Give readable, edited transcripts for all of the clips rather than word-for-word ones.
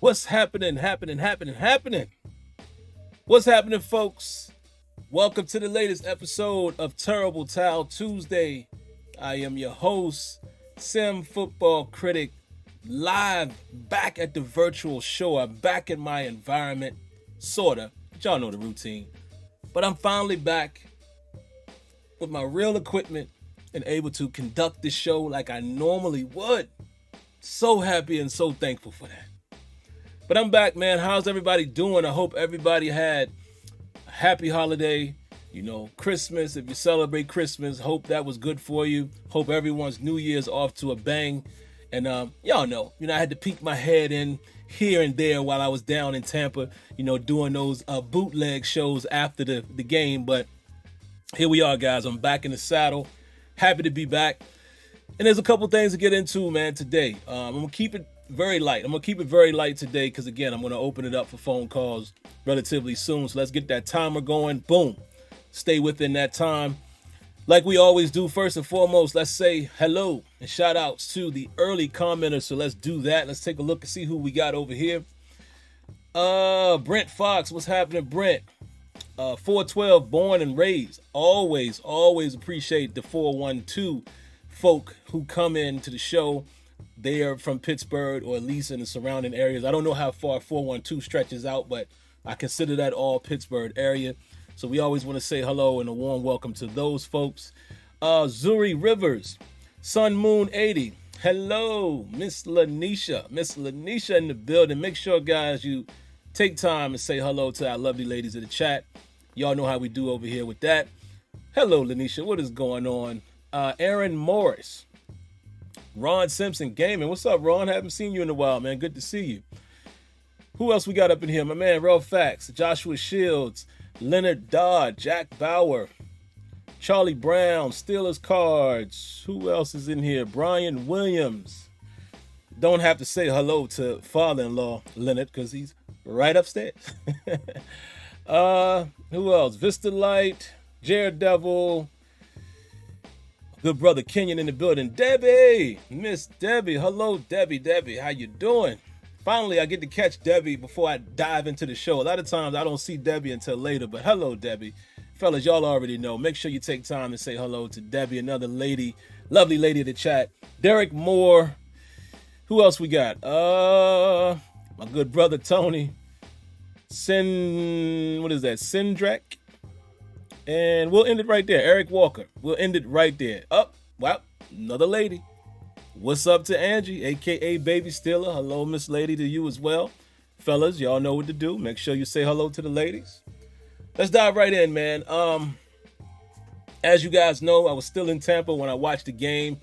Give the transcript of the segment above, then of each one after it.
What's happening? What's happening, folks? Welcome to the latest episode of Terrible Towel Tuesday. I am your host, SimFBallCritic, live back at the virtual show. I'm back in my environment, sorta. But y'all know the routine. But I'm finally back with my real equipment and able to conduct this show like I normally would. So happy and so thankful for that. But I'm back, man. How's everybody doing? I hope everybody had a happy holiday. Christmas, if you celebrate Christmas, hope that was good for you. Hope everyone's New Year's off to a bang. And y'all know, I had to peek my head in here and there while I was down in Tampa, doing those bootleg shows after the game. But here we are, guys. I'm back in the saddle. Happy to be back. And there's a couple things to get into, man, today. I'm going to keep it very light. I'm going to keep it very light today because, again, I'm going to open it up for phone calls relatively soon. So let's get that timer going. Boom. Stay within that time. Like we always do, first and foremost, let's say hello and shout outs to the early commenters. So let's do that. Let's take a look and see who we got over here. Brent Fox, what's happening, Brent? 412, born and raised. Always appreciate the 412 folk who come into the show. They are from Pittsburgh or at least in the surrounding areas. I don't know how far 412 stretches out, but I consider that all Pittsburgh area. So we always want to say hello and a warm welcome to those folks. Zuri Rivers, Sun Moon 80. Hello, Miss Lanisha. Miss Lanisha in the building. Make sure, guys, you take time and say hello to our lovely ladies in the chat. Y'all know how we do over here with that. Hello, Lanisha. What is going on? Aaron Morris. Ron Simpson Gaming. What's up, Ron? Haven't seen you in a while, man. Good to see you. Who else we got up in here? My man, Real Facts. Joshua Shields. Leonard Dodd. Jack Bauer. Charlie Brown. Steelers Cards. Who else is in here? Brian Williams. Don't have to say hello to father-in-law Leonard because he's right upstairs. Who else? Vista Light. Jared Devil. Good brother Kenyon in the building. Debbie, Miss Debbie. Hello, Debbie. How you doing? Finally, I get to catch Debbie before I dive into the show. A lot of times I don't see Debbie until later, but hello, Debbie. Fellas, y'all already know. Make sure you take time to say hello to Debbie, another lady, lovely lady in the chat. Derek Moore. Who else we got? My good brother Tony. Sindrak. And we'll end it right there. Eric Walker. We'll end it right there. Well, another lady. What's up to Angie, a.k.a. Baby Steeler? Hello, Miss Lady, to you as well. Fellas, y'all know what to do. Make sure you say hello to the ladies. Let's dive right in, man. As you guys know, I was still in Tampa when I watched the game.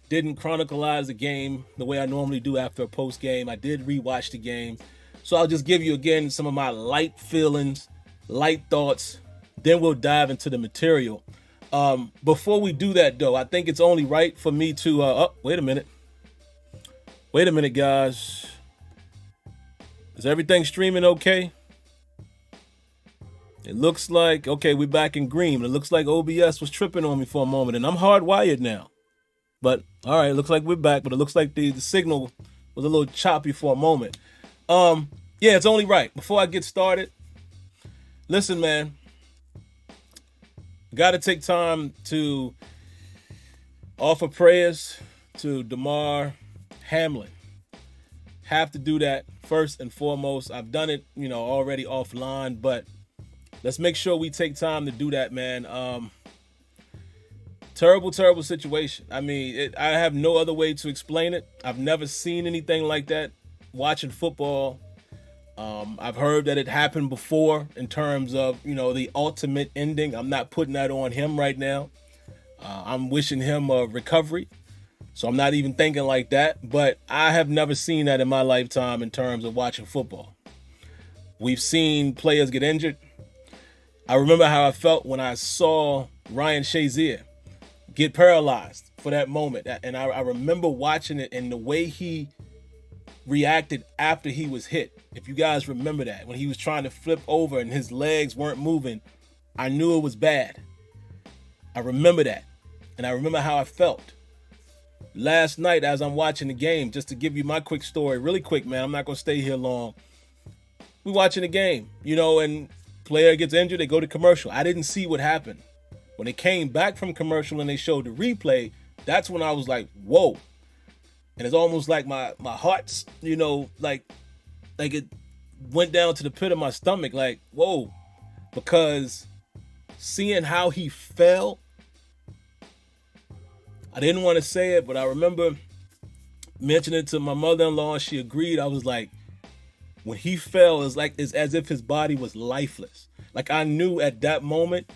Didn't chronicleize the game the way I normally do after a post game. I did rewatch the game. So I'll just give you, again, some of my light feelings, light thoughts. Then we'll dive into the material. Before we do that, though, I think it's only right for me to... wait a minute. Wait a minute, guys. Is everything streaming okay? It looks like... Okay, we're back in green. It looks like OBS was tripping on me for a moment, and I'm hardwired now. But, all right, it looks like we're back, but it looks like the signal was a little choppy for a moment. Yeah, it's only right. Before I get started, listen, man. Got to take time to offer prayers to Damar, Hamlin. Have to do that first and foremost. I've done it, already offline, but let's make sure we take time to do that, man. Terrible situation. I mean, I have no other way to explain it. I've never seen anything like that watching football. I've heard that it happened before in terms of, the ultimate ending. I'm not putting that on him right now. I'm wishing him a recovery. So I'm not even thinking like that. But I have never seen that in my lifetime in terms of watching football. We've seen players get injured. I remember how I felt when I saw Ryan Shazier get paralyzed for that moment. And I remember watching it and the way he reacted after he was hit. If you guys remember that, when he was trying to flip over and his legs weren't moving, I knew it was bad. I remember that. And I remember how I felt. last night as I'm watching the game, just to give you my quick story, really quick, man. I'm not going to stay here long. We watching the game, and player gets injured, they go to commercial. I didn't see what happened. When they came back from commercial and they showed the replay, that's when I was like, whoa. And it's almost like my heart's, like it went down to the pit of my stomach, like, whoa. Because seeing how he fell, I didn't want to say it, but I remember mentioning it to my mother-in-law, and she agreed. I was like, when he fell, it's as if his body was lifeless. Like, I knew at that moment,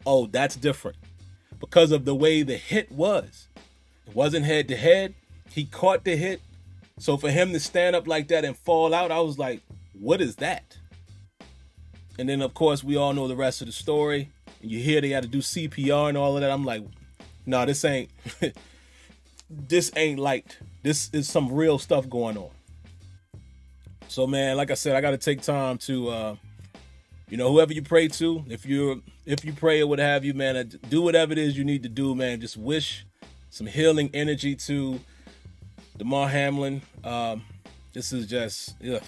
oh, that's different. Because of the way the hit was. It wasn't head to head. He caught the hit. So for him to stand up like that and fall out, I was like, what is that? And then, of course, we all know the rest of the story. And you hear they had to do CPR and all of that. I'm like, no, this ain't light. This is some real stuff going on. So, man, like I said, I got to take time to, whoever you pray to, if you pray or what have you, man, do whatever it is you need to do, man. Just wish some healing energy to Damar Hamlin. This is just, I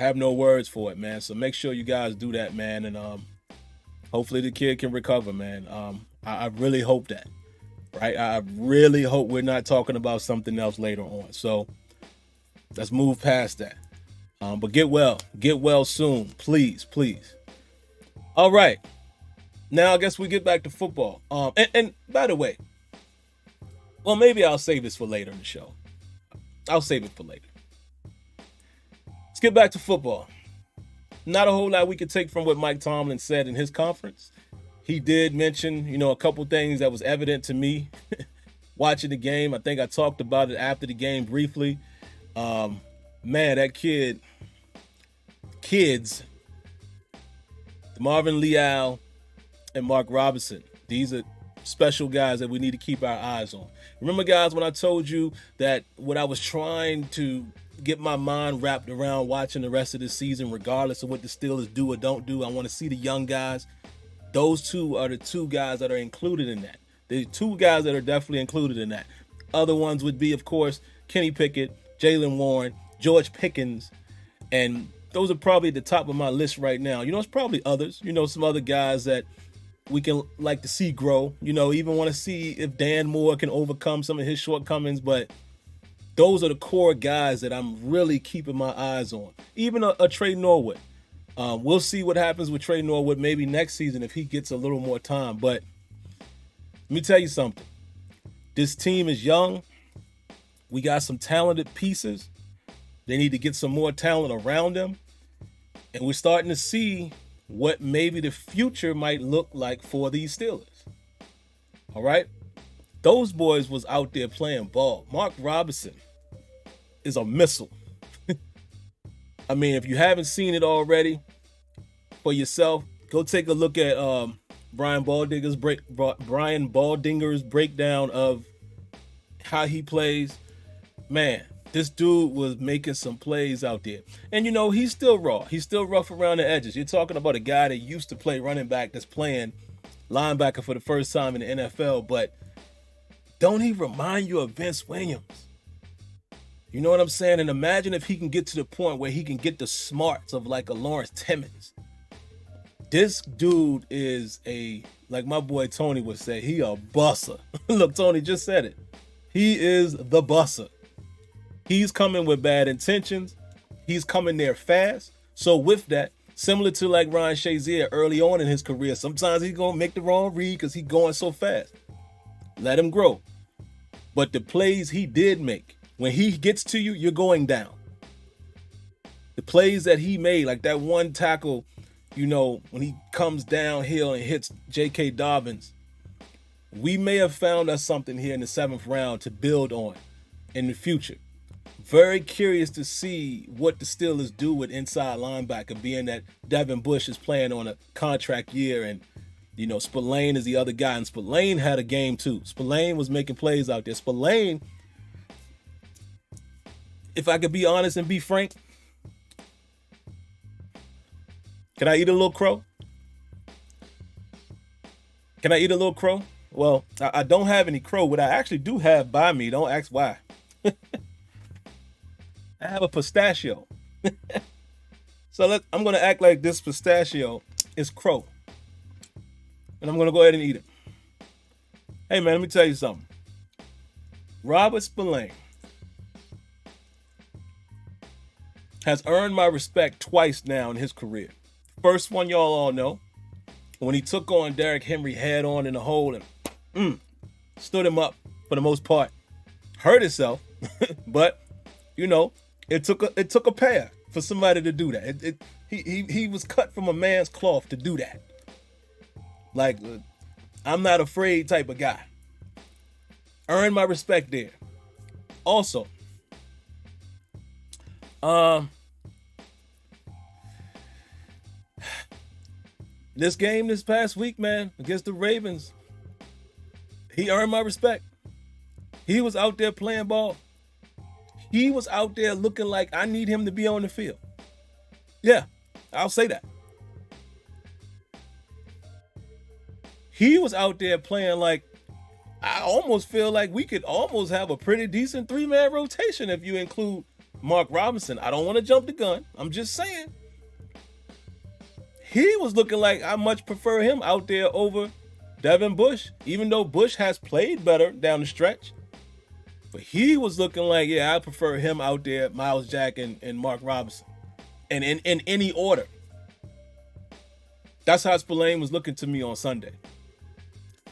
have no words for it, man. So make sure you guys do that, man. And hopefully the kid can recover, man. I really hope that, right? I really hope we're not talking about something else later on. So let's move past that. But get well soon, please. All right. Now I guess we get back to football. And by the way, well, maybe I'll save this for later in the show. I'll save it for later. Let's get back to football. Not a whole lot we could take from what Mike Tomlin said in his conference. He did mention, a couple things that was evident to me watching the game. I think I talked about it after the game briefly. Man, that kids, Marvin Leal and Mark Robinson, these are special guys that we need to keep our eyes on. Remember, guys, when I told you that what I was trying to get my mind wrapped around watching the rest of the season, regardless of what the Steelers do or don't do, I want to see the young guys. Those two are the two guys that are included in that. The two guys that are definitely included in that. Other ones would be, of course, Kenny Pickett, Jaylen Warren, George Pickens, and those are probably at the top of my list right now. It's probably others. Some other guys that we can like to see grow. Even want to see if Dan Moore can overcome some of his shortcomings. But those are the core guys that I'm really keeping my eyes on. Even a Trey Norwood. We'll see what happens with Trey Norwood maybe next season if he gets a little more time. But let me tell you something. This team is young. We got some talented pieces. They need to get some more talent around them. And we're starting to see what maybe the future might look like for these Steelers. All right? Those boys was out there playing ball. Mark Robinson is a missile. I mean, if you haven't seen it already for yourself, go take a look at Brian Baldinger's breakdown of how he plays. Man, this dude was making some plays out there. And, he's still raw. He's still rough around the edges. You're talking about a guy that used to play running back that's playing linebacker for the first time in the NFL. But don't he remind you of Vince Williams? You know what I'm saying? And imagine if he can get to the point where he can get the smarts of like a Lawrence Timmons. This dude is like my boy Tony would say, he a busser. Look, Tony just said it. He is the busser. He's coming with bad intentions. He's coming there fast. So with that, similar to like Ryan Shazier early on in his career, sometimes he's going to make the wrong read because he's going so fast. Let him grow. But the plays he did make, when he gets to you, you're going down. The plays that he made, like that one tackle, when he comes downhill and hits J.K. Dobbins, we may have found us something here in the 7th round to build on in the future. Very curious to see what the Steelers do with inside linebacker, being that Devin Bush is playing on a contract year and, Spillane is the other guy. And Spillane had a game too. Spillane was making plays out there. Spillane, if I could be honest and be frank, can I eat a little crow? Can I eat a little crow? Well, I don't have any crow. What I actually do have by me, don't ask why. I have a pistachio. So I'm going to act like this pistachio is crow. And I'm going to go ahead and eat it. Hey, man, let me tell you something. Robert Spillane has earned my respect twice now in his career. First one y'all all know, when he took on Derrick Henry head on in the hole and stood him up for the most part. Hurt himself, but it took a pair for somebody to do that. He was cut from a man's cloth to do that. Like, I'm not afraid type of guy. Earned my respect there. Also, this game this past week, man, against the Ravens, he earned my respect. He was out there playing ball. He was out there looking like I need him to be on the field. Yeah, I'll say that. He was out there playing like I almost feel like we could almost have a pretty decent 3-man rotation if you include Mark Robinson. I don't want to jump the gun. I'm just saying. He was looking like I much prefer him out there over Devin Bush, even though Bush has played better down the stretch. But he was looking like, yeah, I prefer him out there, Myles Jack and Mark Robinson. And in any order. That's how Spillane was looking to me on Sunday.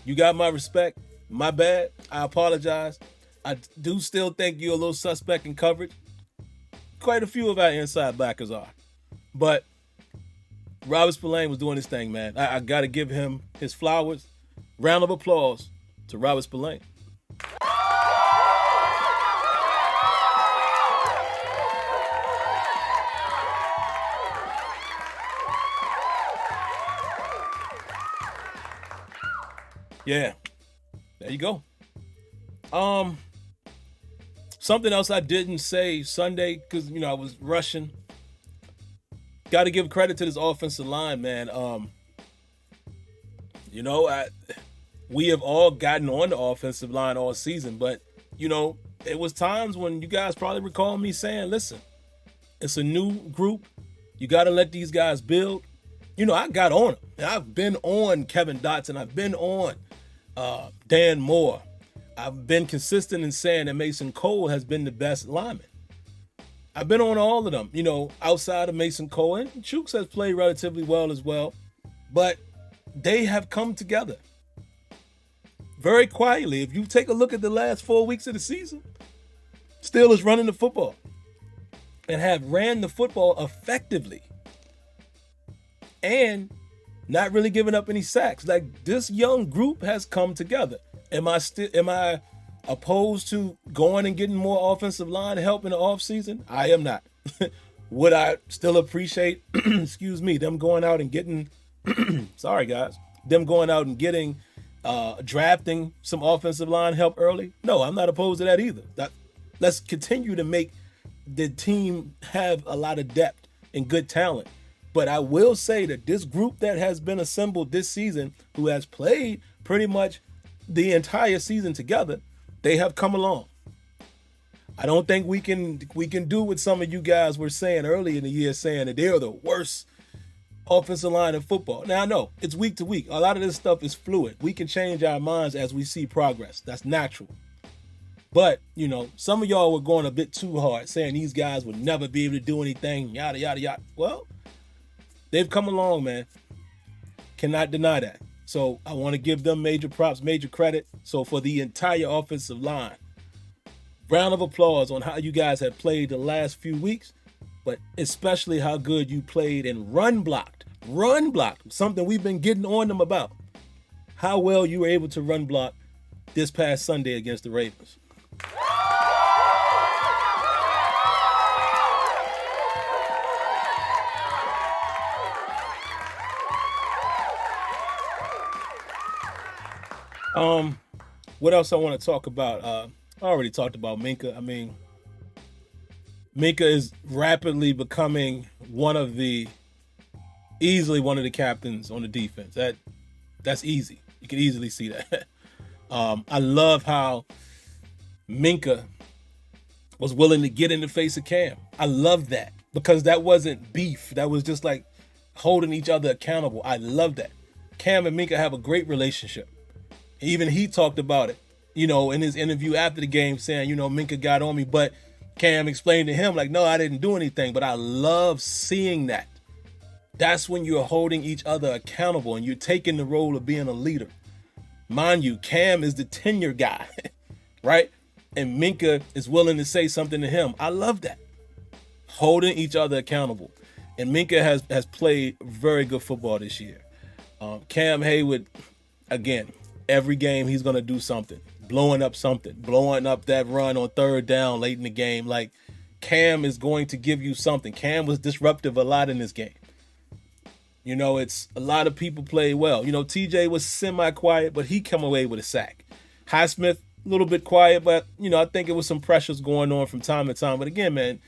You got my respect. My bad. I apologize. I do still think you're a little suspect in coverage. Quite a few of our inside backers are. But Robert Spillane was doing his thing, man. I got to give him his flowers. Round of applause to Robert Spillane. Yeah, there you go. Something else I didn't say Sunday because I was rushing. Got to give credit to this offensive line, man. We have all gotten on the offensive line all season, but it was times when you guys probably recall me saying, "Listen, it's a new group. You got to let these guys build." I got on them. And I've been on Kevin Dotson. I've been on Dan Moore. I've been consistent in saying that Mason Cole has been the best lineman. I've been on all of them, outside of Mason Cole. And Chooks has played relatively well as well. But they have come together very quietly. If you take a look at the last 4 weeks of the season, Steelers running the football and have ran the football effectively. And not really giving up any sacks. Like, this young group has come together. Am I opposed to going and getting more offensive line help in the offseason? I am not. Would I still appreciate, them going out and getting, sorry guys, them going out and getting, drafting some offensive line help early? No, I'm not opposed to that either. Let's continue to make the team have a lot of depth and good talent. But I will say that this group that has been assembled this season, who has played pretty much the entire season together, they have come along. I don't think we can do what some of you guys were saying early in the year, saying that they're the worst offensive line in football. Now, I know it's week to week. A lot of this stuff is fluid. We can change our minds as we see progress. That's natural. But, some of y'all were going a bit too hard, saying these guys would never be able to do anything, yada, yada, yada. Well, they've come along, man. Cannot deny that. So I want to give them major props, major credit. So for the entire offensive line, round of applause on how you guys have played the last few weeks, but especially how good you played and run blocked, something we've been getting on them about. How well you were able to run block this past Sunday against the Ravens. What else I want to talk about? I already talked about Minkah. I mean, Minkah is rapidly becoming easily one of the captains on the defense. That's easy. You can easily see that. I love how Minka was willing to get in the face of Cam. I love that because that wasn't beef. That was just like holding each other accountable. I love that. Cam and Minka have a great relationship. Even he talked about it, in his interview after the game saying, Minka got on me, but Cam explained to him like, no, I didn't do anything. But I love seeing that. That's when you're holding each other accountable and you're taking the role of being a leader. Mind you, Cam is the tenure guy, right? And Minka is willing to say something to him. I love that. Holding each other accountable. And Minka has played very good football this year. Cam Hayward, again, every game he's going to do something. Blowing up that run on third down late in the game. Like, Cam is going to give you something. Cam was disruptive a lot in this game. It's a lot of people played well. TJ was semi-quiet, but he come away with a sack. Highsmith, a little bit quiet, but, I think it was some pressures going on from time to time. But again, man,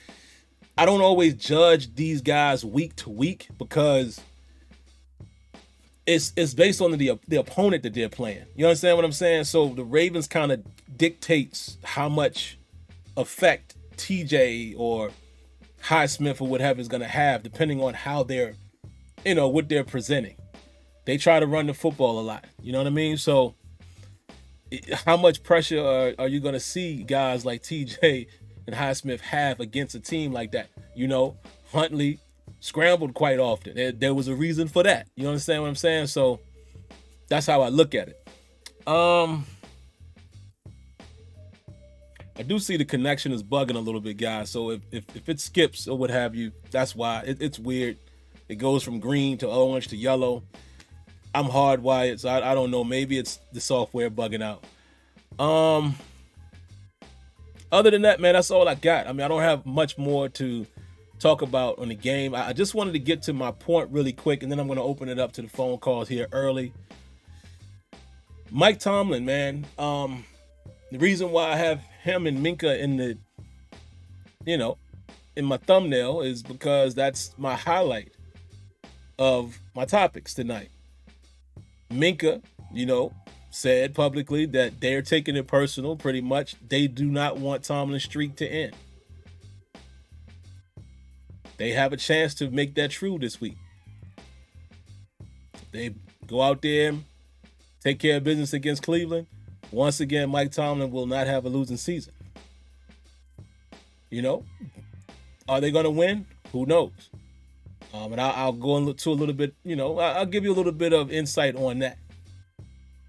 I don't always judge these guys week to week because it's based on the opponent that they're playing. You understand what I'm saying? So the Ravens kind of dictates how much effect TJ or Highsmith or whatever is going to have depending on how they're, what they're presenting. They try to run the football a lot. You know what I mean? So how much pressure are you going to see guys like TJ and Highsmith have against a team like that? Huntley scrambled quite often. There was a reason for that. You understand what I'm saying? So that's how I look at it. I do see the connection is bugging a little bit, guys. So if it skips or what have you, that's why. It's weird. It goes from green to orange to yellow. I'm hardwired, so I don't know. Maybe it's the software bugging out. Other than that, man, that's all I got. I mean, I don't have much more to talk about on the game. I just wanted to get to my point really quick, and then I'm going to open it up to the phone calls here early. Mike Tomlin, man. The reason why I have him and Minka in my thumbnail is because that's my highlight of my topics tonight. Minka, said publicly that they're taking it personal pretty much. They do not want Tomlin's streak to end. They have a chance to make that true this week. They go out there, take care of business against Cleveland. Once again, Mike Tomlin will not have a losing season. Are they going to win? Who knows? And I'll go into a little bit, I'll give you a little bit of insight on that.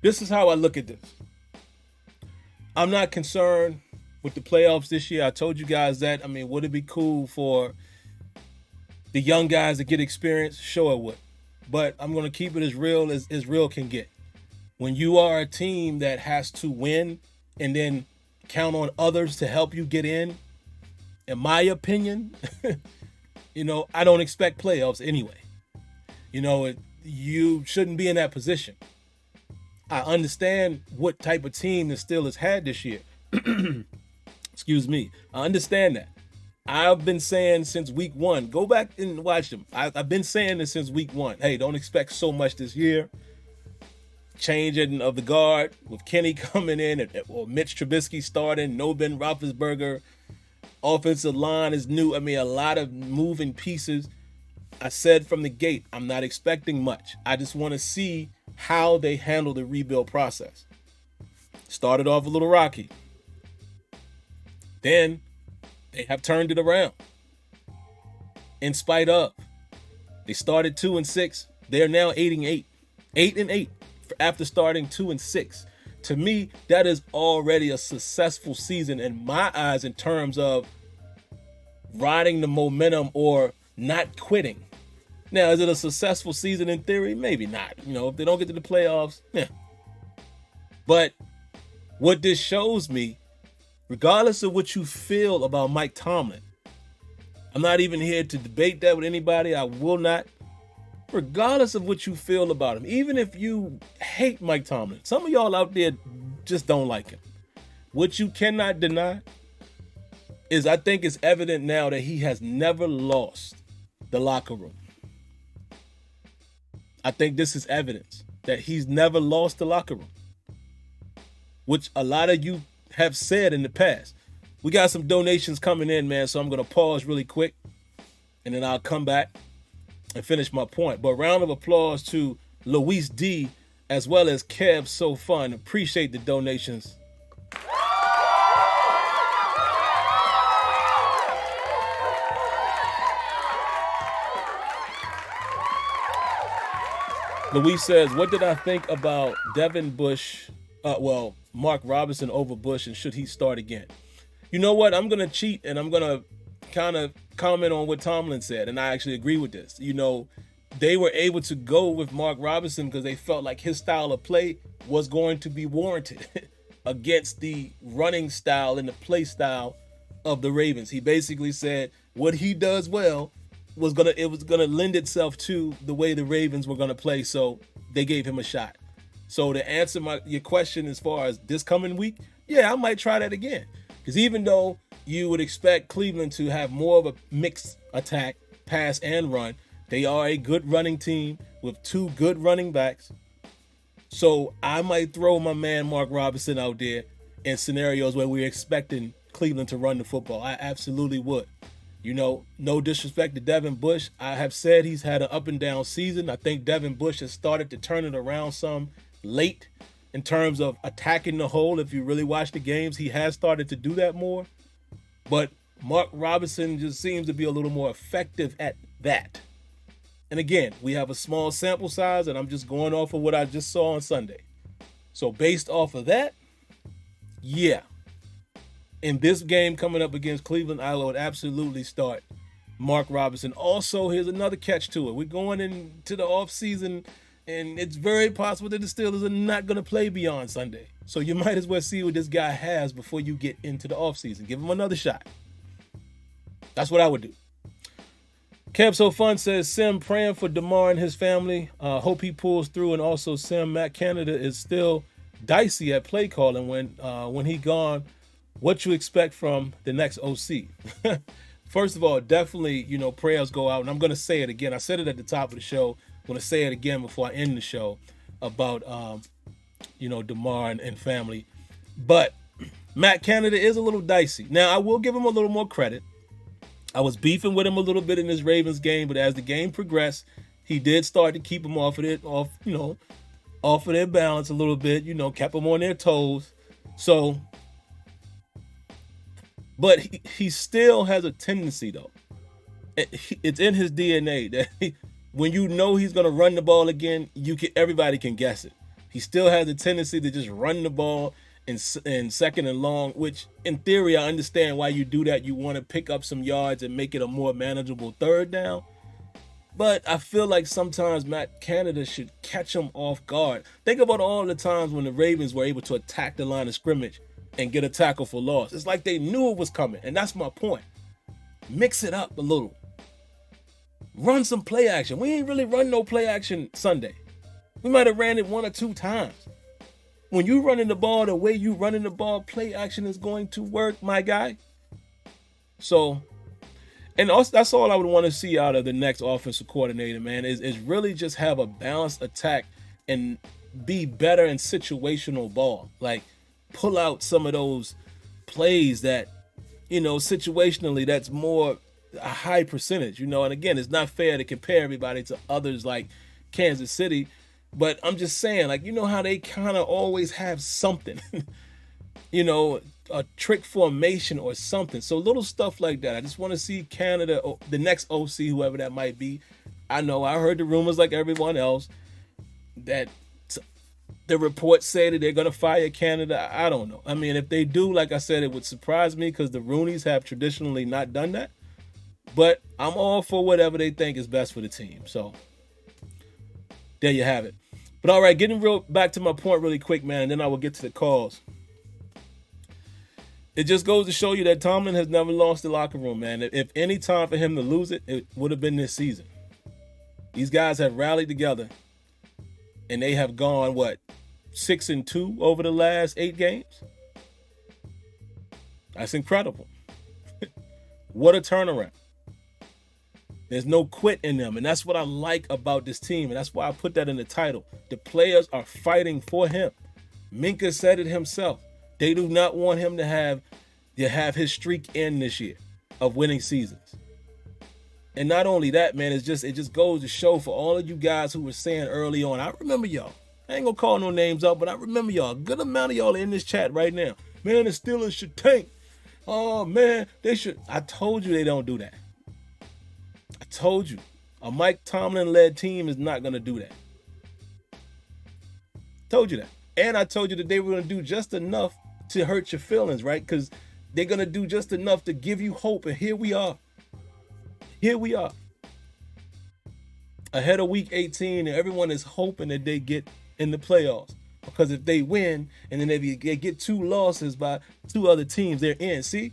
This is how I look at this. I'm not concerned with the playoffs this year. I told you guys that. I mean, would it be cool for the young guys to get experience? Sure it would. But I'm going to keep it as real can get. When you are a team that has to win and then count on others to help you get in my opinion, I don't expect playoffs anyway. You shouldn't be in that position. I understand what type of team the Steelers had this year. Excuse me. I understand that. I've been saying since week one, go back and watch them. I've been saying this since week one. Hey, don't expect so much this year. Changing of the guard with Kenny coming in or Mitch Trubisky starting, no Ben Roethlisberger. Offensive line is new. I mean, a lot of moving pieces. I said from the gate, I'm not expecting much. I just want to see how they handle the rebuild process. Started off a little rocky. Then they have turned it around. In spite of. They started 2-6. They're now 8-8. 8-8 after starting 2-6. To me, that is already a successful season in my eyes in terms of riding the momentum or not quitting. Now, is it a successful season in theory? Maybe not. If they don't get to the playoffs, yeah. But what this shows me, regardless of what you feel about Mike Tomlin, I'm not even here to debate that with anybody. I will not. Regardless of what you feel about him, even if you hate Mike Tomlin, some of y'all out there just don't like him. What you cannot deny is I think it's evident now that he has never lost the locker room. I think this is evidence that he's never lost the locker room. which a lot of you have said in the past. We got some donations coming in, man, so I'm going to pause really quick, and then I'll come back and finish my point. But round of applause to Luis D as well as Kev So Fun. Appreciate the donations. Luis says, what did I think about Devin Bush? Mark Robinson over Bush, and should he start again? You know what? I'm going to cheat, and I'm going to kind of comment on what Tomlin said, and I actually agree with this. You know, they were able to go with Mark Robinson because they felt like his style of play was going to be warranted against the running style and the play style of the Ravens. He basically said what he does well was gonna lend itself to the way the Ravens were gonna play, so they gave him a shot. So to answer your question as far as this coming week, yeah, I might try that again. Because even though you would expect Cleveland to have more of a mixed attack, pass and run, they are a good running team with two good running backs. So I might throw my man Mark Robinson out there in scenarios where we're expecting Cleveland to run the football. I absolutely would. You know, no disrespect to Devin Bush. I have said he's had an up and down season. I think Devin Bush has started to turn it around some late in terms of attacking the hole. If you really watch the games, he has started to do that more. But Mark Robinson just seems to be a little more effective at that. And again, we have a small sample size, and I'm just going off of what I just saw on Sunday. So based off of that, yeah. In this game coming up against Cleveland, I would absolutely start Mark Robinson. Also, here's another catch to it. We're going into the offseason, and it's very possible that the Steelers are not going to play beyond Sunday. So you might as well see what this guy has before you get into the offseason. Give him another shot. That's what I would do. Kev So Fun says, Sim, praying for Damar and his family. Hope he pulls through. And also, Sim, Matt Canada is still dicey at play calling when he gone. What you expect from the next OC? First of all, definitely, prayers go out. And I'm going to say it again. I said it at the top of the show. I'm going to say it again before I end the show about, Damar and family. But Matt Canada is a little dicey. Now, I will give him a little more credit. I was beefing with him a little bit in this Ravens game, but as the game progressed, he did start to keep them off of their balance a little bit, kept them on their toes. So, but he still has a tendency, though. It's in his DNA that when he's going to run the ball again, everybody can guess it. He still has a tendency to just run the ball in second and long, which in theory, I understand why you do that. You want to pick up some yards and make it a more manageable third down. But I feel like sometimes Matt Canada should catch him off guard. Think about all the times when the Ravens were able to attack the line of scrimmage and get a tackle for loss. It's like they knew it was coming, and that's my point. Mix it up a little. Run some play action. We ain't really run no play action Sunday. We might have ran it one or two times. When you running the ball the way you running the ball, play action is going to work, my guy. So, and also, that's all I would want to see out of the next offensive coordinator, man, is really just have a balanced attack and be better in situational ball. Like, pull out some of those plays that, situationally, that's more a high percentage, and again, it's not fair to compare everybody to others like Kansas City. But I'm just saying, like, how they kind of always have something, a trick formation or something. So little stuff like that. I just want to see Canada, the next OC, whoever that might be. I know I heard the rumors like everyone else that the reports say that they're going to fire Canada. I don't know. I mean, if they do, like I said, it would surprise me because the Rooneys have traditionally not done that. But I'm all for whatever they think is best for the team. So there you have it. But all right, getting back to my point really quick, man, and then I will get to the calls. It just goes to show you that Tomlin has never lost the locker room, man. If any time for him to lose it, it would have been this season. These guys have rallied together, and they have gone, 6-2 over the last 8 games? That's incredible. What a turnaround. There's no quit in them, and that's what I like about this team, and that's why I put that in the title. The players are fighting for him. Minka said it himself. They do not want him to have his streak end this year of winning seasons. And not only that, man, it just goes to show for all of you guys who were saying early on, I remember y'all. I ain't gonna call no names up, but I remember y'all. A good amount of y'all in this chat right now. Man, the Steelers should tank. Oh, man, they should. I told you they don't do that. I told you. A Mike Tomlin-led team is not going to do that. Told you that. And I told you that they were going to do just enough to hurt your feelings, right? Because they're going to do just enough to give you hope. And here we are. Here we are. Ahead of week 18, and everyone is hoping that they get in the playoffs. Because if they win, and then if they get 2 losses by 2 other teams, they're in. See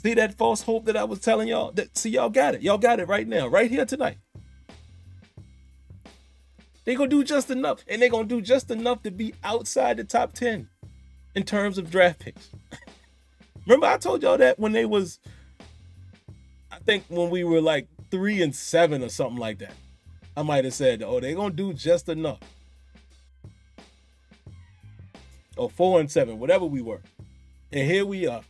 that false hope that I was telling y'all? See, y'all got it. Y'all got it right now, right here tonight. They're going to do just enough. And they're going to do just enough to be outside the top 10 in terms of draft picks. Remember, I told y'all that when they was, I think when we were like 3-7 or something like that. I might have said, oh, they're going to do just enough. Or 4-7, whatever we were. And here we are.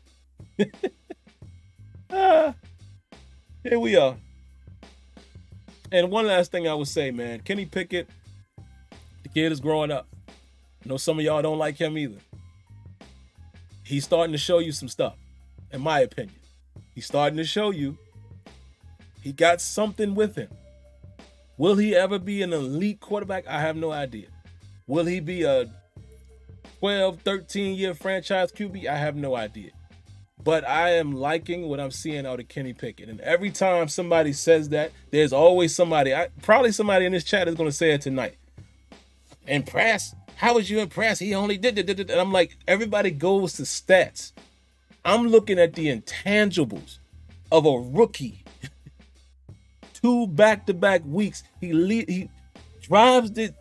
Here we are. And one last thing I would say, man. Kenny Pickett, the kid is growing up. I know some of y'all don't like him either. He's starting to show you some stuff, in my opinion. He's starting to show you he got something with him. Will he ever be an elite quarterback? I have no idea. Will he be a 12, 13-year franchise QB? I have no idea. But I am liking what I'm seeing out of Kenny Pickett. And every time somebody says that, there's always somebody, probably somebody in this chat is going to say it tonight. Impressed? How was you impressed? He only did. And I'm like, everybody goes to stats. I'm looking at the intangibles of a rookie. 2 back-to-back weeks. He drives the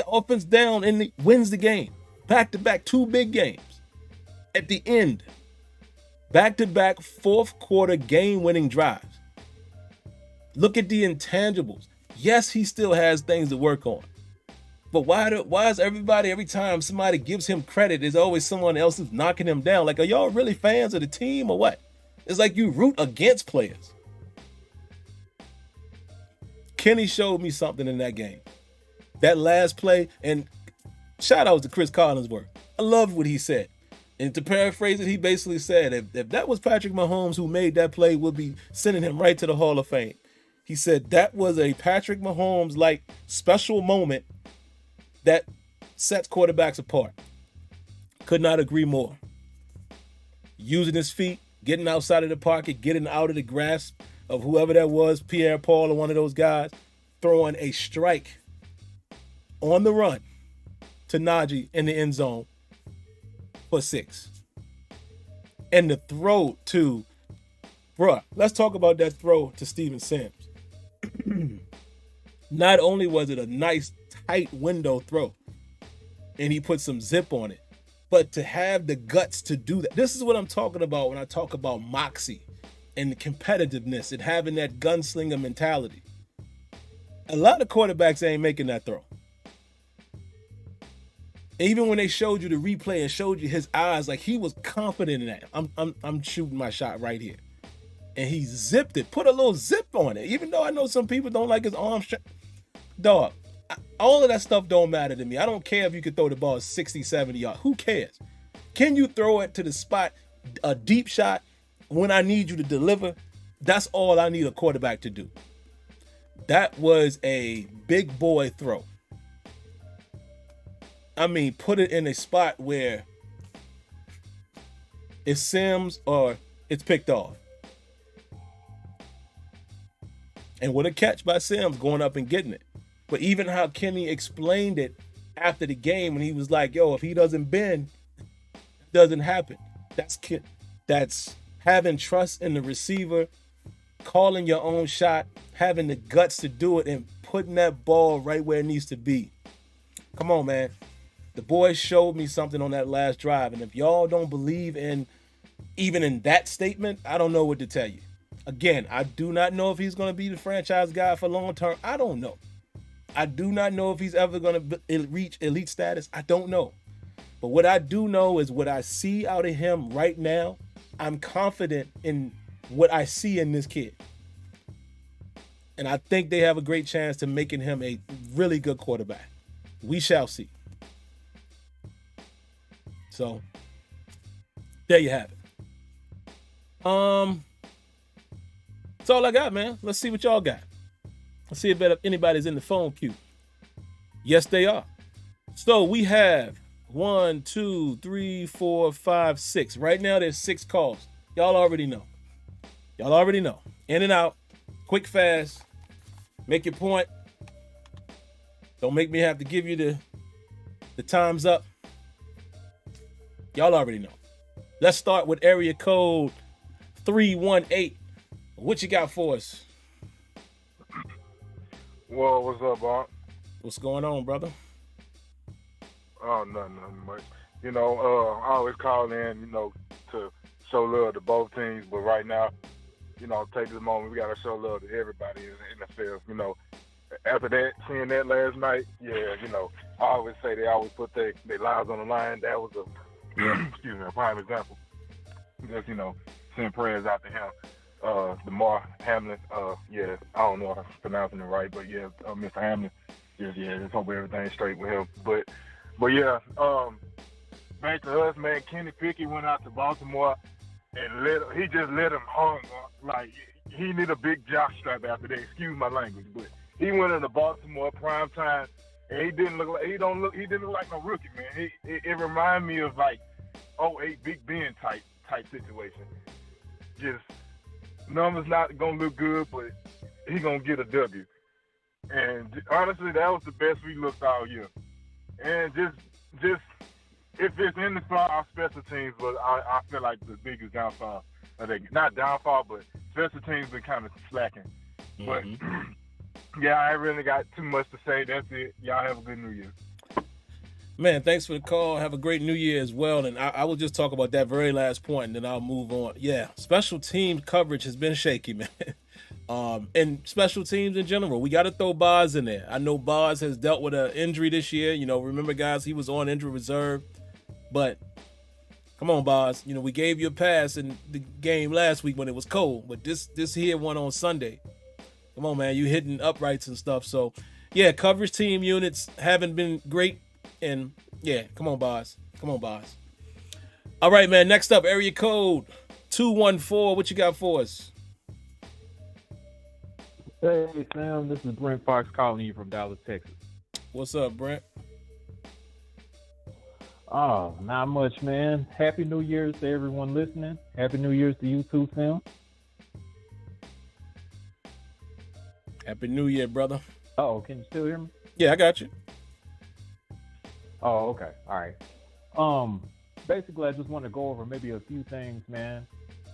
offense down and wins the game. Back-to-back 2 big games. At the end, back-to-back fourth quarter game-winning drives. Look at the intangibles. Yes, he still has things to work on. But why is everybody, every time somebody gives him credit, there's always someone else who's knocking him down? Like, are y'all really fans of the team or what? It's like you root against players. Kenny showed me something in that game. That last play, and shout out to Chris Collinsworth. I loved what he said. And to paraphrase it, he basically said, if that was Patrick Mahomes who made that play, we'll be sending him right to the Hall of Fame. He said that was a Patrick Mahomes-like special moment that sets quarterbacks apart. Could not agree more. Using his feet, getting outside of the pocket, getting out of the grasp of whoever that was, Pierre Paul or one of those guys, throwing a strike on the run to Najee in the end zone for 6. And the throw to, let's talk about that throw to Steven Sims. Not only was it a nice, tight window throw, and he put some zip on it, but to have the guts to do that. This is what I'm talking about when I talk about moxie and the competitiveness and having that gunslinger mentality. A lot of quarterbacks ain't making that throw. Even when they showed you the replay and showed you his eyes, like he was confident in that. I'm shooting my shot right here. And he zipped it, put a little zip on it. Even though I know some people don't like his arm strength. Dog, all of that stuff don't matter to me. I don't care if you could throw the ball 60, 70 yards. Who cares? Can you throw it to the spot, a deep shot, when I need you to deliver? That's all I need a quarterback to do. That was a big boy throw. I mean, put it in a spot where it's Sims or it's picked off. And what a catch by Sims going up and getting it. But even how Kenny explained it after the game when he was like, yo, if he doesn't bend, it doesn't happen. That's having trust in the receiver, calling your own shot, having the guts to do it, and putting that ball right where it needs to be. Come on, man. The boys showed me something on that last drive. And if y'all don't believe in even in that statement, I don't know what to tell you. Again, I do not know if he's going to be the franchise guy for long term. I don't know. I do not know if he's ever going to reach elite status. I don't know. But what I do know is what I see out of him right now, I'm confident in what I see in this kid. And I think they have a great chance to making him a really good quarterback. We shall see. So, there you have it. That's all I got, man. Let's see what y'all got. Let's see if anybody's in the phone queue. Yes, they are. So we have 1, 2, 3, 4, 5, 6. Right now, there's 6 calls. Y'all already know. In and out. Quick, fast. Make your point. Don't make me have to give you the time's up. Y'all already know. Let's start with area code 318. What you got for us? Well, what's up, Bob? What's going on, brother? Oh, nothing much. I always call in, to show love to both teams, but right now, take this moment, we got to show love to everybody in the NFL. After that, seeing that last night, I always say they always put their lives on the line. That was a prime example. Just, send prayers out to him. Damar, Hamlin, I don't know if I'm pronouncing it right, but Mr. Hamlin, just hope everything's straight with him. But back to us, man. Kenny Pickett went out to Baltimore and he just let him hung. Like, he need a big jock strap after that. Excuse my language, but he went into Baltimore prime time, and he didn't look like no rookie, man. It reminded me of like 08 Big Ben type situation. Just numbers not gonna look good, but he gonna get a W. And honestly, that was the best we looked all year. And just if it's in the far, our special teams, but I feel like the biggest downfall. Not downfall, but special teams been kind of slacking. Mm-hmm. But I ain't really got too much to say. That's it. Y'all have a good New Year. Man, thanks for the call. Have a great New Year as well. And I will just talk about that very last point, and then I'll move on. Yeah, special team coverage has been shaky, man. And special teams in general. We got to throw Boz in there. I know Boz has dealt with an injury this year. Remember, guys, he was on injury reserve. But come on, Boz. We gave you a pass in the game last week when it was cold. But this here one on Sunday. Come on, man. You hitting uprights and stuff. So, coverage team units haven't been great. And, come on, Boz. All right, man. Next up, area code 214. What you got for us? Hey, Sam. This is Brent Fox calling you from Dallas, Texas. What's up, Brent? Oh, not much, man. Happy New Year's to everyone listening. Happy New Year's to you too, Sam. Happy New Year, brother. Oh, can you still hear me? Yeah, I got you. Oh, okay. All right. Basically, I just want to go over maybe a few things, man.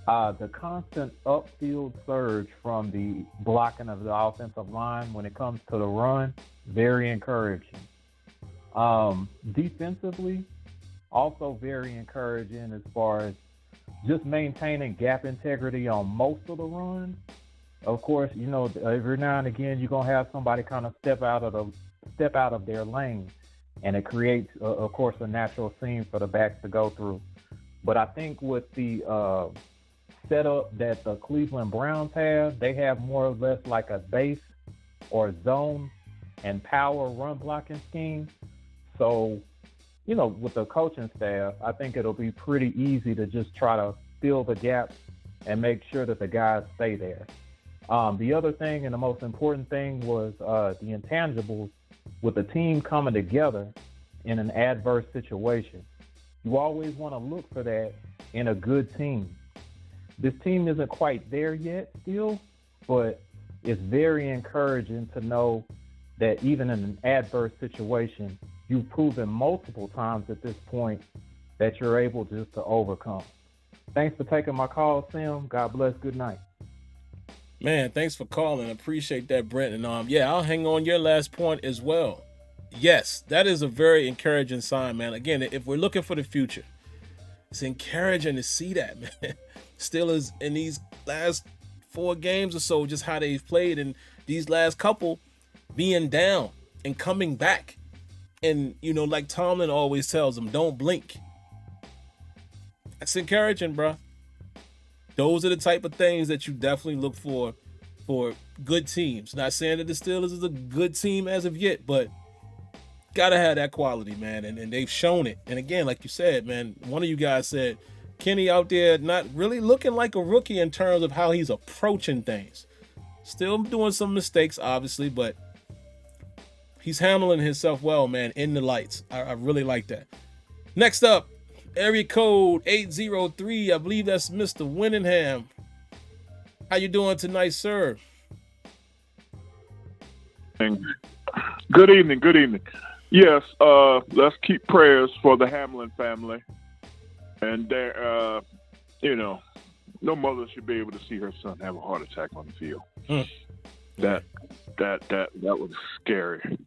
The constant upfield surge from the blocking of the offensive line when it comes to the run, very encouraging. Defensively, also very encouraging as far as just maintaining gap integrity on most of the runs. Of course, every now and again you're gonna have somebody kind of step out of their lane, and it creates, of course, a natural seam for the backs to go through. But I think with the setup that the Cleveland Browns have, they have more or less like a base or zone and power run blocking scheme. So, with the coaching staff, I think it'll be pretty easy to just try to fill the gaps and make sure that the guys stay there. The other thing and the most important thing was the intangibles with the team coming together in an adverse situation. You always want to look for that in a good team. This team isn't quite there yet still, but it's very encouraging to know that even in an adverse situation, you've proven multiple times at this point that you're able just to overcome. Thanks for taking my call, Sam. God bless. Good night. Man, thanks for calling. I appreciate that, Brent. And I'll hang on your last point as well. Yes, that is a very encouraging sign, man. Again, if we're looking for the future, it's encouraging to see that, man. Steelers in these last 4 games or so, just how they've played, and these last couple being down and coming back. And, like Tomlin always tells them, don't blink. That's encouraging, bro. Those are the type of things that you definitely look for good teams. Not saying that the Steelers is a good team as of yet, but gotta have that quality, man. And they've shown it. And again, like you said, man, one of you guys said, Kenny out there not really looking like a rookie in terms of how he's approaching things. Still doing some mistakes, obviously, but he's handling himself well, man, in the lights. I really like that. Next up, area code 803. I believe that's Mr. Winningham. How you doing tonight, sir? Good evening. Yes, let's keep prayers for the Hamlin family. And there, no mother should be able to see her son have a heart attack on the field. That was scary.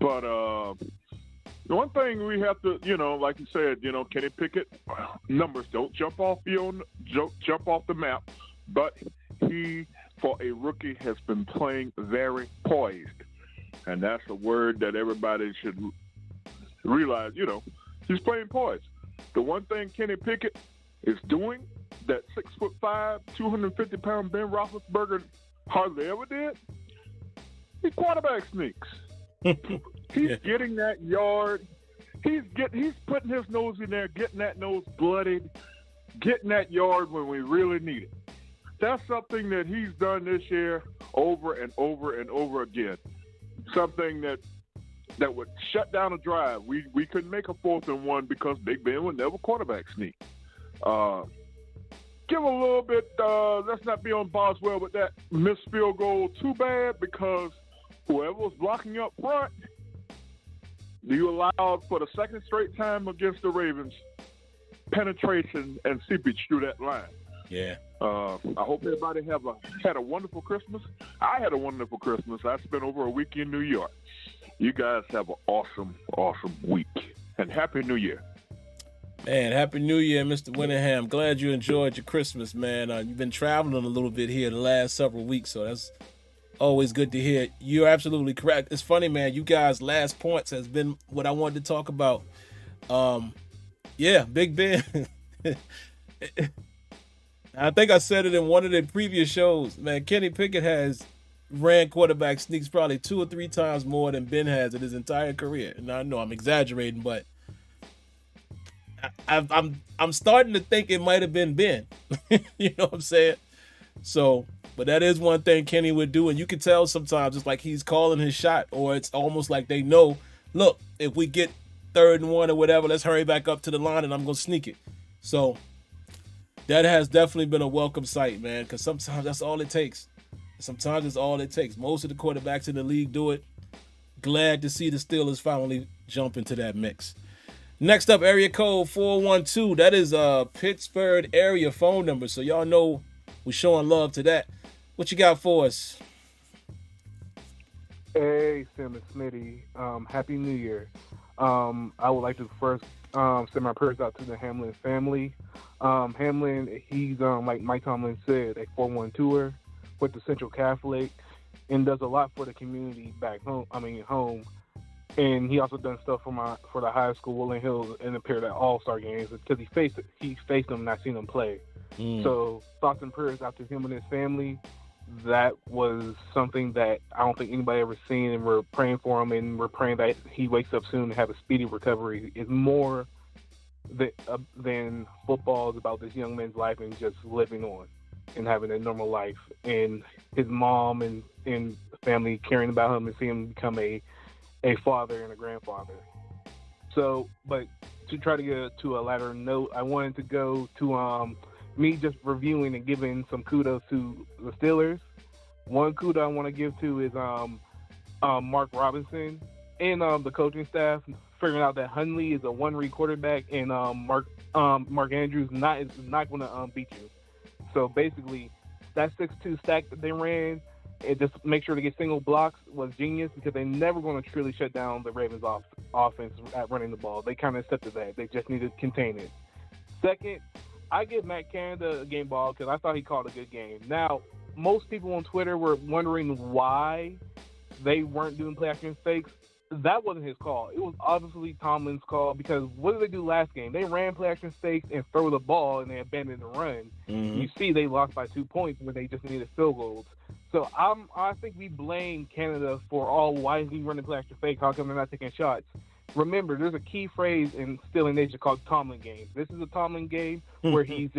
But the one thing we have to, like you said, Kenny Pickett, numbers don't jump off the map, but he, for a rookie, has been playing very poised, and that's a word that everybody should realize. He's playing poised. The one thing Kenny Pickett is doing that 6'5", 250-pound Ben Roethlisberger hardly ever did, he quarterback sneaks. He's getting that yard. He's putting his nose in there, getting that nose bloodied, getting that yard when we really need it. That's something that he's done this year over and over and over again. Something that would shut down a drive. We couldn't make a 4th and 1 because Big Ben would never quarterback sneak. Give a little bit, let's not be on Boswell with that missed field goal too bad, because whoever was blocking up front, you allowed for the second straight time against the Ravens penetration and seepage through that line. Yeah. I hope everybody had a wonderful Christmas. I had a wonderful Christmas. I spent over a week in New York. You guys have an awesome, awesome week. And Happy New Year. Man, Happy New Year, Mr. Winningham. Glad you enjoyed your Christmas, man. You've been traveling a little bit here the last several weeks, so that's always good to hear. You're absolutely correct. It's funny, man. You guys' last points has been what I wanted to talk about. Big Ben. I think I said it in one of the previous shows, man. Kenny Pickett has ran quarterback sneaks probably 2 or 3 times more than Ben has in his entire career. And I know I'm exaggerating, but I'm starting to think it might have been Ben. You know what I'm saying? So, but that is one thing Kenny would do, and you can tell sometimes it's like he's calling his shot, or it's almost like they know, look, if we get 3rd and 1 or whatever, let's hurry back up to the line and I'm going to sneak it. So that has definitely been a welcome sight, man, because sometimes that's all it takes. Sometimes it's all it takes. Most of the quarterbacks in the league do it. Glad to see the Steelers finally jump into that mix. Next up, area code 412. That is a Pittsburgh area phone number, so y'all know we're showing love to that. What you got for us? Hey, Sim and Smitty. Happy New Year. I would like to first send my prayers out to the Hamlin family. Hamlin, he's, like Mike Tomlin said, a 4-1-2er with the Central Catholic and does a lot for the community back home. And he also done stuff for the high school, Woodland Hills, and appeared at All-Star games because he faced them and I seen them play. So thoughts and prayers out to him and his family. That was something that I don't think anybody ever seen, and we're praying for him, and we're praying that he wakes up soon and have a speedy recovery. It's more than football is about this young man's life and just living on and having a normal life, and his mom and family caring about him and seeing him become a father and a grandfather. So, but to try to get to a latter note, I wanted to go to me just reviewing and giving some kudos to the Steelers. One kudos I want to give to is Mark Robinson and the coaching staff figuring out that Hundley is a one-read quarterback and Mark Andrews is not going to beat you. So basically, that 6-2 stack that they ran, it just make sure to get single blocks was genius because they're never going to truly shut down the Ravens' offense at running the ball. They kind of accepted that. They just need to contain it. Second, I give Matt Canada a game ball because I thought he called a good game. Now, most people on Twitter were wondering why they weren't doing play action fakes. that wasn't his call. It was obviously Tomlin's call because what did they do last game? They ran play action fakes and throw the ball and they abandoned the run. Mm-hmm. You see, they lost by 2 points when they just needed field goals. So I think we blame Canada for why is he running play action fake? How come they're not taking shots? Remember, there's a key phrase in SteelerNation called Tomlin game. This is a Tomlin game where he's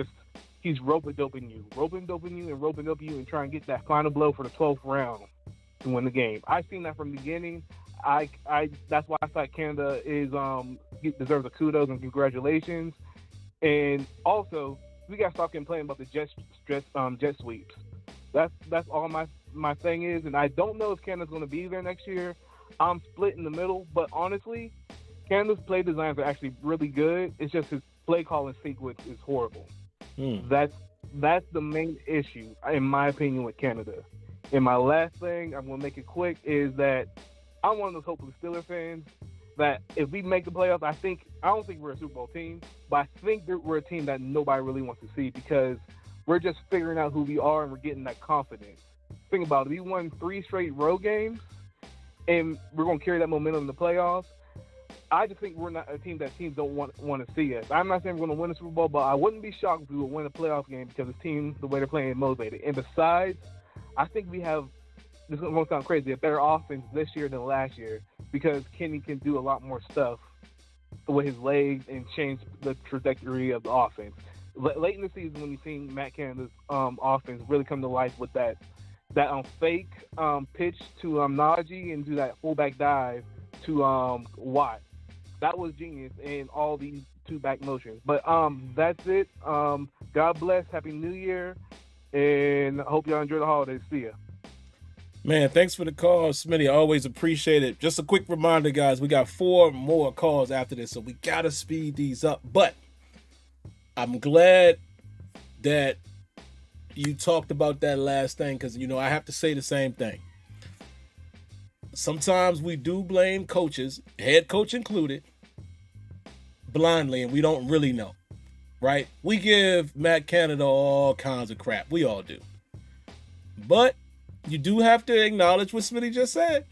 rope-a-doping you, and trying to get that final blow for the 12th round to win the game. I've seen that from the beginning. That's why I thought Canada deserves a kudos and congratulations. And also, we got to stop complaining about the jet sweeps. That's all my thing is. And I don't know if Canada's going to be there next year. I'm split in the middle, but honestly, Canada's play designs are actually really good. It's just his play calling sequence is horrible. That's the main issue, in my opinion, with Canada. And my last thing, I'm going to make it quick, is that I'm one of those hopeless Steelers fans that if we make the playoffs, I don't think we're a Super Bowl team, but I think that we're a team that nobody really wants to see because we're just figuring out who we are and we're getting that confidence. Think about it. We won 3 straight road games, and we're going to carry that momentum in the playoffs. I just think we're not a team that teams don't want to see us. I'm not saying we're going to win the Super Bowl, but I wouldn't be shocked if we would win a playoff game because the team, the way they're playing, is motivated. And besides, I think we have, this is going to sound crazy, a better offense this year than last year because Kenny can do a lot more stuff with his legs and change the trajectory of the offense. Late in the season, when you've seen Matt Canada's offense really come to life with that fake pitch to Najee and do that fullback dive to Watt. That was genius in all these 2 back motions. But that's it. God bless. Happy New Year. And I hope y'all enjoy the holidays. See ya. Man, thanks for the call, Smitty. I always appreciate it. Just a quick reminder, guys, we got 4 more calls after this, so we got to speed these up. But I'm glad that you talked about that last thing because, I have to say the same thing. Sometimes we do blame coaches, head coach included, blindly, and we don't really know, right? We give Matt Canada all kinds of crap. We all do. But you do have to acknowledge what Smitty just said.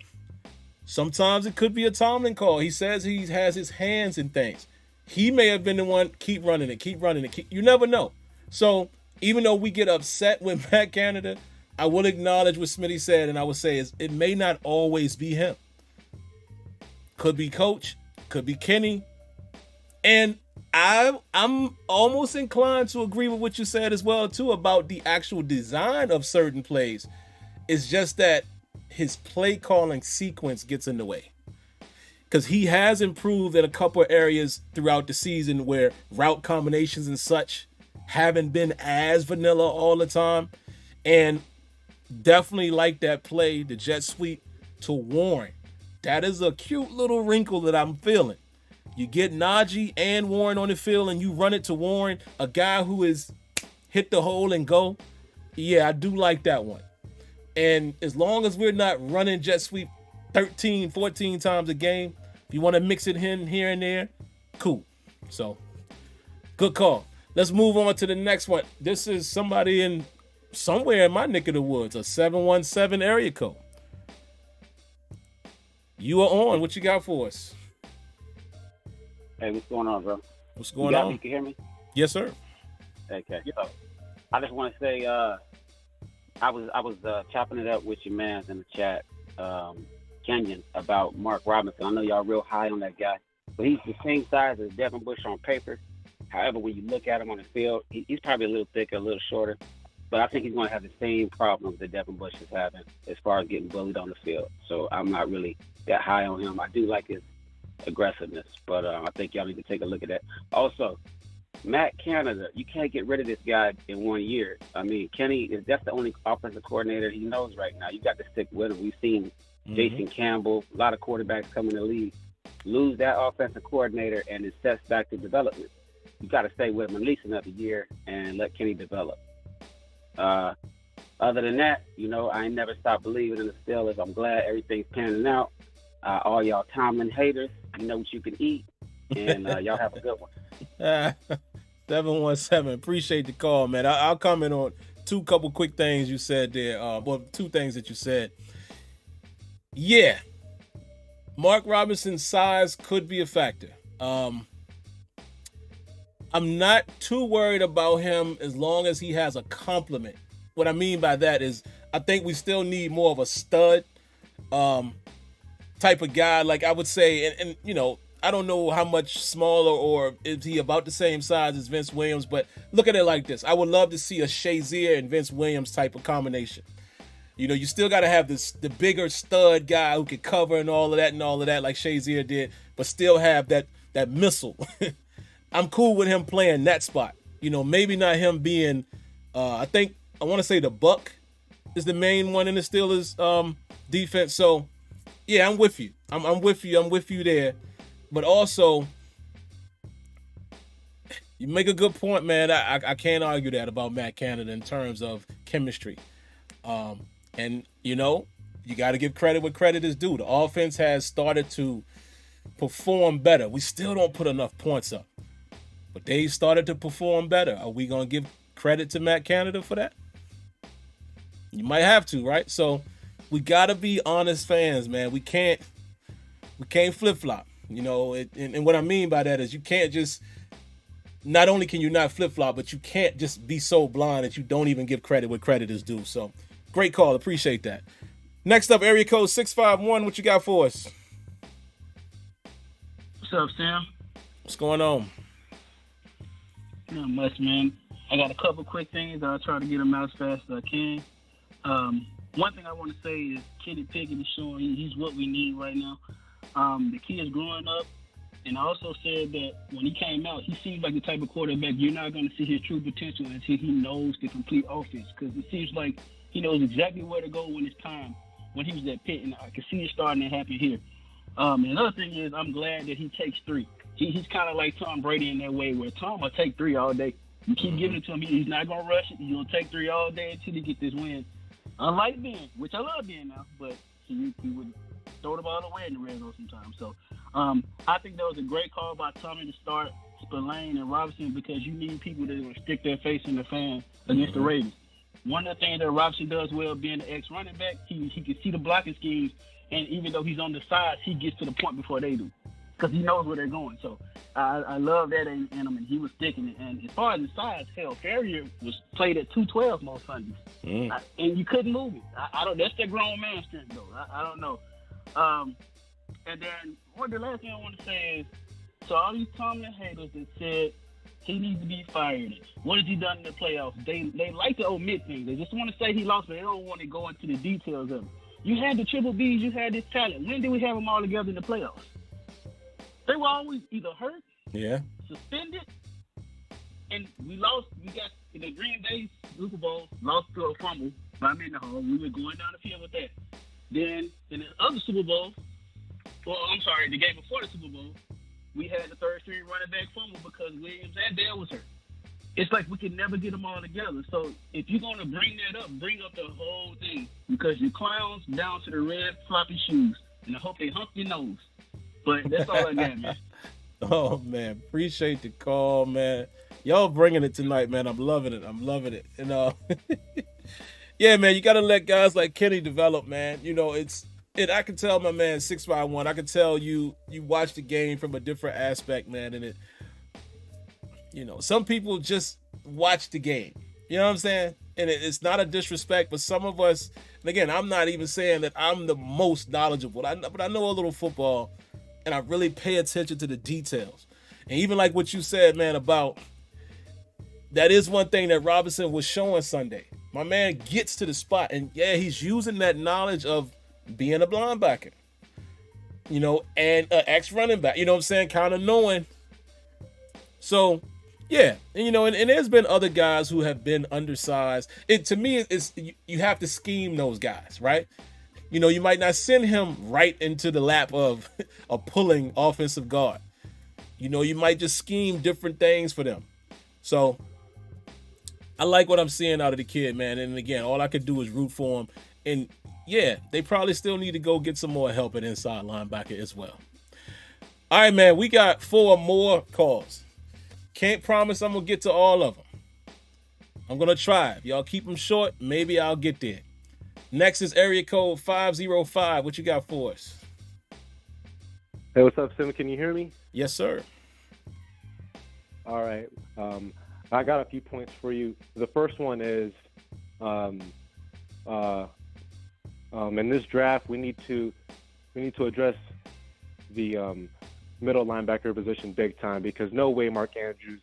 Sometimes it could be a Tomlin call. He says he has his hands in things. He may have been the one, keep running it. You never know. So even though we get upset with Matt Canada, I will acknowledge what Smitty said, and I would say it may not always be him. Could be coach, could be Kenny. And I'm almost inclined to agree with what you said as well, too, about the actual design of certain plays. It's just that his play calling sequence gets in the way. Because he has improved in a couple of areas throughout the season where route combinations and such haven't been as vanilla all the time. And definitely like that play, the jet sweep to Warren. That is a cute little wrinkle that I'm feeling. You get Najee and Warren on the field and you run it to Warren, a guy who is hit the hole and go. Yeah, I do like that one. And as long as we're not running jet sweep 13, 14 times a game, if you want to mix it in here and there, cool. So, good call. Let's move on to the next one. This is somebody somewhere in my neck of the woods, a 717 area code. You are on. What you got for us? Hey, what's going on, bro? What's going on? You can hear me? Yes, sir. Okay. So, I just want to say, I was chopping it up with your mans in the chat, Kenyon, about Mark Robinson. I know y'all real high on that guy, but he's the same size as Devin Bush on paper. However, when you look at him on the field, he's probably a little thicker, a little shorter. But I think he's going to have the same problems that Devin Bush is having as far as getting bullied on the field. So I'm not really that high on him. I do like his aggressiveness, but I think y'all need to take a look at that. Also, Matt Canada, you can't get rid of this guy in 1 year. I mean, that's the only offensive coordinator he knows right now. You got to stick with him. We've seen Jason Campbell, a lot of quarterbacks come in the league, lose that offensive coordinator, and it sets back to development. You got to stay with him at least another year and let Kenny develop. Other than that, I ain't never stopped believing in the Steelers. I'm glad everything's panning out. All y'all Tomlin haters, you know what you can eat, and y'all have a good one. 717, appreciate the call, man. I'll comment on couple quick things you said there. Two things that you said. Yeah, Mark Robinson's size could be a factor. I'm not too worried about him as long as he has a complement. What I mean by that is I think we still need more of a stud type of guy. Like I would say, and you know, I don't know how much smaller or is he about the same size as Vince Williams, but look at it like this. I would love to see a Shazier and Vince Williams type of combination. You know, you still got to have the bigger stud guy who can cover and all of that like Shazier did, but still have that missile. I'm cool with him playing that spot. You know, maybe not him being, I want to say the Buck is the main one in the Steelers defense. So, yeah, I'm with you. I'm with you. I'm with you there. But also, you make a good point, man. I can't argue that about Matt Canada in terms of chemistry. And, you know, you got to give credit where credit is due. The offense has started to perform better. We still don't put enough points up. But they started to perform better. Are we going to give credit to Matt Canada for that? You might have to, right? So we got to be honest fans, man. We can't flip-flop. You know, and what I mean by that is you can't just, not only can you not flip-flop, but you can't just be so blind that you don't even give credit where credit is due. So great call. Appreciate that. Next up, area code 651. What you got for us? What's up, Sam? What's going on? Not much, man. I got a couple quick things. I'll try to get them out as fast as I can. One thing I want to say is Kenny Pickett is showing he's what we need right now. The kid is growing up, and I also said that when he came out, he seems like the type of quarterback you're not going to see his true potential until he knows the complete offense, because it seems like he knows exactly where to go when it's time, when he was at Pitt, and I can see it starting to happen here. And another thing is I'm glad that he takes three. He's kind of like Tom Brady in that way, where Tom will take three all day. You keep giving it to him, he's not going to rush it. He's going to take three all day until he get this win. Unlike Ben, which I love Ben now, but he would throw the ball away in the red zone sometimes. So I think that was a great call by Tommy to start Spillane and Robinson, because you need people that are going to stick their face in the fan against the Ravens. One of the things that Robinson does well, being the ex-running back, he can see the blocking schemes, and even though he's on the sides, he gets to the point before they do, because he knows where they're going. So I love that in him, and he was sticking it. And as far as the size, hell, Ferrier was played at 212 most Sundays, and you couldn't move it. I don't. That's that grown man strength, though. I don't know. And then the last thing I want to say is, so all these Tomlin haters that said he needs to be fired, what has he done in the playoffs? They like to omit things. They just want to say he lost, but they don't want to go into the details of it. You had the triple Bs, you had this talent. When did we have them all together in the playoffs? They were always either hurt, suspended, and we lost. We got in the Green Bay Super Bowl, lost to a fumble by Mendenhall. We were going down the field with that. Then in the other Super Bowl, the game before the Super Bowl, we had the third string running back fumble because Williams and Dale was hurt. It's like we can never get them all together. So if you're going to bring that up, bring up the whole thing, because your clowns down to the red floppy shoes, and I hope they hump your nose. But that's all I got, man. Oh, man. Appreciate the call, man. Y'all bringing it tonight, man. I'm loving it. And, yeah, man, you got to let guys like Kenny develop, man. You know, I can tell my man 651. I can tell you watch the game from a different aspect, man. And some people just watch the game. You know what I'm saying? And it's not a disrespect, but some of us, and again, I'm not even saying that I'm the most knowledgeable, but I know a little football, and I really pay attention to the details. And even like what you said, man, about that is one thing that Robinson was showing Sunday. My man gets to the spot, and yeah, he's using that knowledge of being a linebacker, and an ex-running back, you know what I'm saying, kind of knowing. So, yeah, and there's been other guys who have been undersized. To me, it's you have to scheme those guys, right? You might not send him right into the lap of a pulling offensive guard. You might just scheme different things for them. So I like what I'm seeing out of the kid, man. And again, all I could do is root for him. And yeah, they probably still need to go get some more help at inside linebacker as well. All right, man, we got 4 more calls. Can't promise I'm going to get to all of them. I'm going to try. If y'all keep them short, maybe I'll get there. Next is area code 505. What you got for us? Hey, what's up, Sim? Can you hear me? Yes, sir. All right. I got a few points for you. The first one is, in this draft, we need to address the middle linebacker position big time, because no way Mark Andrews.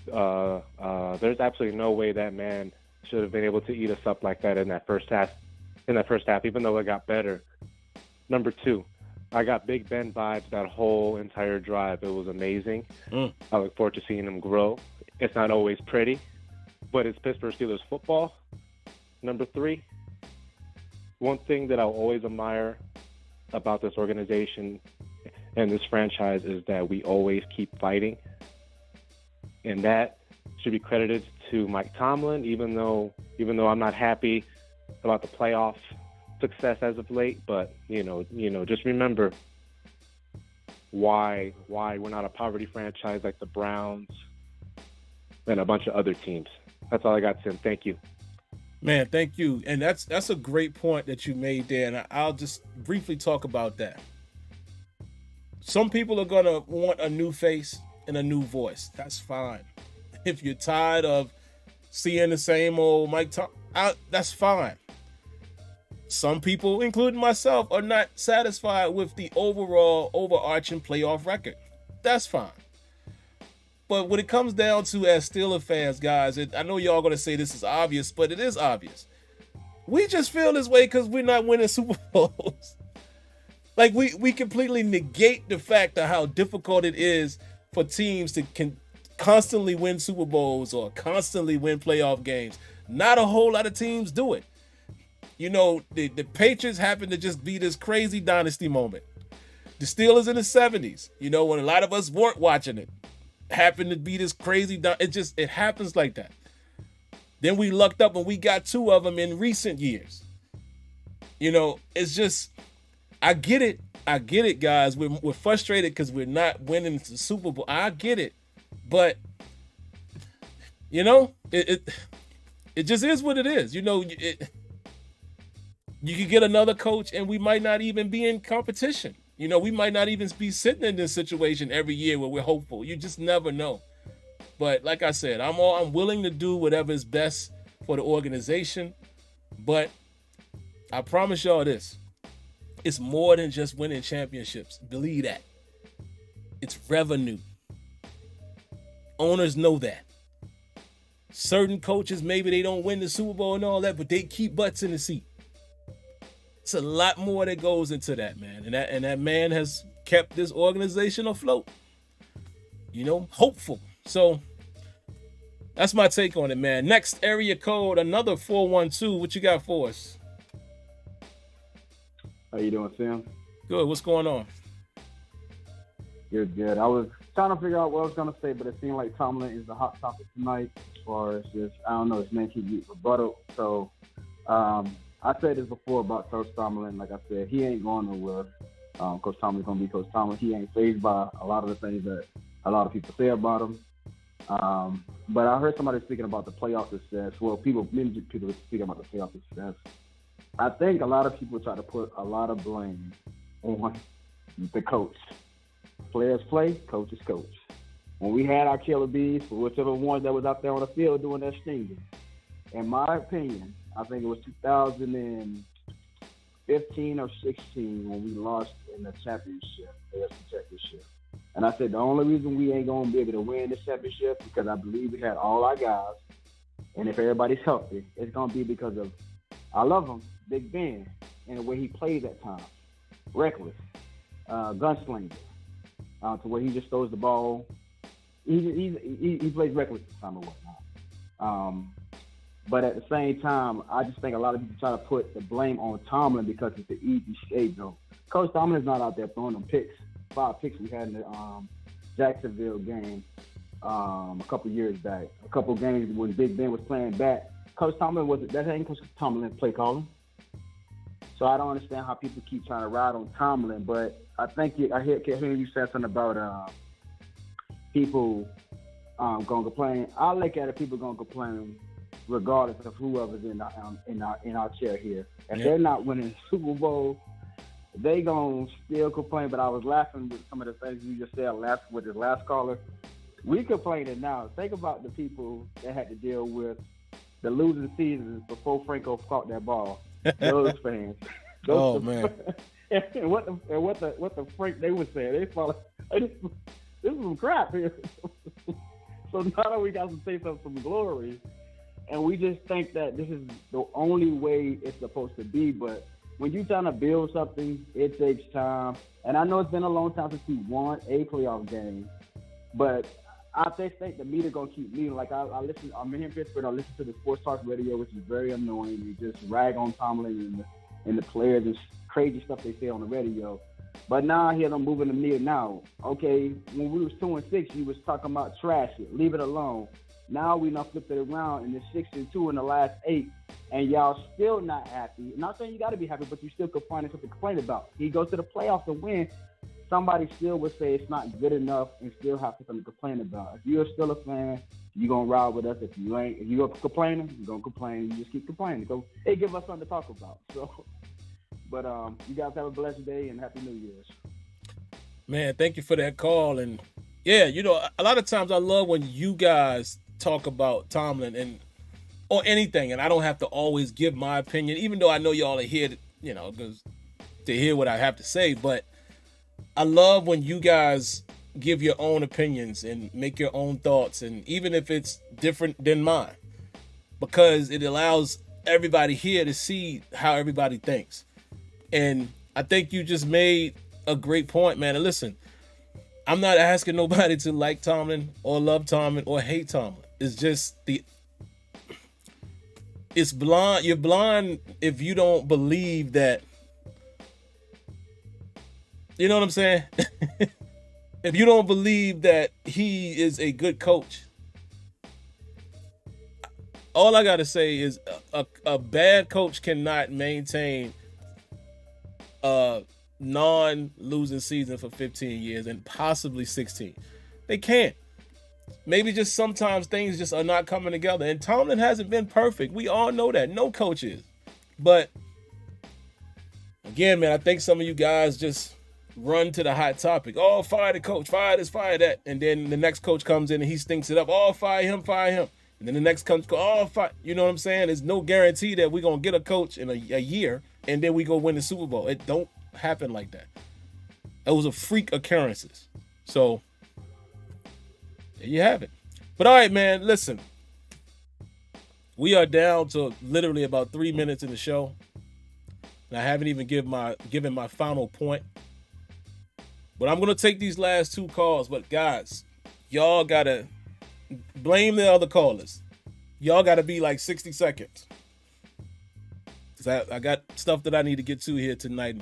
There's absolutely no way that man should have been able to eat us up like that in that first half. Even though it got better. Number two, I got Big Ben vibes that whole entire drive. It was amazing. I look forward to seeing him grow. It's not always pretty, but it's Pittsburgh Steelers football. Number three, one thing that I'll always admire about this organization and this franchise is that we always keep fighting. And that should be credited to Mike Tomlin, even though I'm not happy about the playoff success as of late, but just remember why we're not a poverty franchise like the Browns and a bunch of other teams. That's all I got, Tim. Thank you. Man, thank you. And that's a great point that you made there, and I'll just briefly talk about that. Some people are gonna want a new face and a new voice. That's fine. If you're tired of seeing the same old Mike Tom, that's fine. Some people, including myself, are not satisfied with the overall overarching playoff record. That's fine. But when it comes down to, as Steelers fans, guys, I know y'all going to say this is obvious, but it is obvious. We just feel this way because we're not winning Super Bowls. Like, we completely negate the fact of how difficult it is for teams to constantly win Super Bowls or constantly win playoff games. Not a whole lot of teams do it. The Patriots happen to just be this crazy dynasty moment. The Steelers in the 70s, when a lot of us weren't watching it, happened to be this crazy. It happens like that. Then we lucked up and we got two of them in recent years. It's just, I get it, guys. We're frustrated because we're not winning the Super Bowl. I get it, but it just is what it is. You could get another coach and we might not even be in competition. We might not even be sitting in this situation every year where we're hopeful. You just never know. But like I said, I'm willing to do whatever is best for the organization. But I promise y'all this. It's more than just winning championships. Believe that. It's revenue. Owners know that. Certain coaches, maybe they don't win the Super Bowl and all that, but they keep butts in the seat. It's a lot more that goes into that, man. And that man has kept this organization afloat. Hopeful. So that's my take on it, man. Next area code, another 412. What you got for us? How you doing, Sam? Good. What's going on? Good. I was trying to figure out what I was going to say, but it seemed like Tomlin is the hot topic tonight as far as just, I don't know, his name can get rebutted. So, I said this before about Coach Tomlin. Like I said, he ain't going nowhere. Coach Tomlin's going to be Coach Tomlin. He ain't fazed by a lot of the things that a lot of people say about him. But I heard somebody speaking about the playoff success. Well, many people speaking about the playoff success. I think a lot of people try to put a lot of blame on the coach. Players play, coaches coach. When we had our killer bees, for whichever ones that was out there on the field doing that stinging, in my opinion, I think it was 2015 or 16 when we lost in the championship, AFC championship. And I said the only reason we ain't going to be able to win this championship because I believe we had all our guys. And if everybody's healthy, it's going to be because of, I love him, Big Ben, and the way he plays at times. Reckless, gunslinger, to where he just throws the ball. He plays reckless at time or whatnot. But at the same time, I just think a lot of people try to put the blame on Tomlin because it's the easy scapegoat. Coach Tomlin is not out there throwing them picks. 5 picks we had in the Jacksonville game a couple years back. A couple games when Big Ben was playing back. Coach Tomlin that ain't Coach Tomlin play calling. So I don't understand how people keep trying to ride on Tomlin. But I think I hear you said something about people gonna complain. I look at it, people gonna complain regardless of whoever's in our chair here. If they're not winning Super Bowl, they gonna still complain. But I was laughing with some of the things you just said with the last caller. We complaining now. Think about the people that had to deal with the losing seasons before Franco caught that ball. Those fans. Oh man. And what the Frank they were saying? They thought this is some crap here. So now that we got to say some glory, and we just think that this is the only way it's supposed to be. But when you're trying to build something, it takes time. And I know it's been a long time since we won a playoff game, but I just think the media gonna keep meeting. Like I'm in here in Pittsburgh. I listen to the sports talk radio, which is very annoying. They just rag on Tomlin and the players and crazy stuff they say on the radio. But now I hear them moving the needle now. Okay, when we was 2-6, you was talking about trash it, leave it alone. Now we done flipped it around and it's 6-2 in the last 8, and y'all still not happy. I'm not saying you got to be happy, but you still could find something to complain about. He goes to the playoffs and win. Somebody still would say it's not good enough and still have something to complain about. If you're still a fan, you're going to ride with us. If you ain't, if you're complaining, you're going to complain. You just keep complaining. So it give us something to talk about. So, but you guys have a blessed day and Happy New Year's. Man, thank you for that call. And yeah, you know, a lot of times I love when you guys talk about Tomlin or anything, and I don't have to always give my opinion, even though I know y'all are here, you know, to hear what I have to say. But I love when you guys give your own opinions and make your own thoughts, and even if it's different than mine, because it allows everybody here to see how everybody thinks. And I think you just made a great point, man. And listen, I'm not asking nobody to like Tomlin or love Tomlin or hate Tomlin. It's just it's blind. You're blind if you don't believe that. You know what I'm saying? If you don't believe that he is a good coach, all I got to say is a bad coach cannot maintain a non-losing season for 15 years and possibly 16. They can't. Maybe just sometimes things just are not coming together. And Tomlin hasn't been perfect. We all know that. No coach is. But again, man, I think some of you guys just run to the hot topic. Oh, fire the coach, fire this, fire that. And then the next coach comes in and he stinks it up. Oh, fire him, fire him. And then the next coach goes, oh, fire. You know what I'm saying? There's no guarantee that we're going to get a coach in a year and then we go win the Super Bowl. It don't happen like that. Those are freak occurrences. So there you have it. But all right, man, listen. We are down to literally about 3 minutes in the show. And I haven't even given my final point. But I'm going to take these last 2 calls. But guys, y'all got to blame the other callers. Y'all got to be like 60 seconds. Because I got stuff that I need to get to here tonight.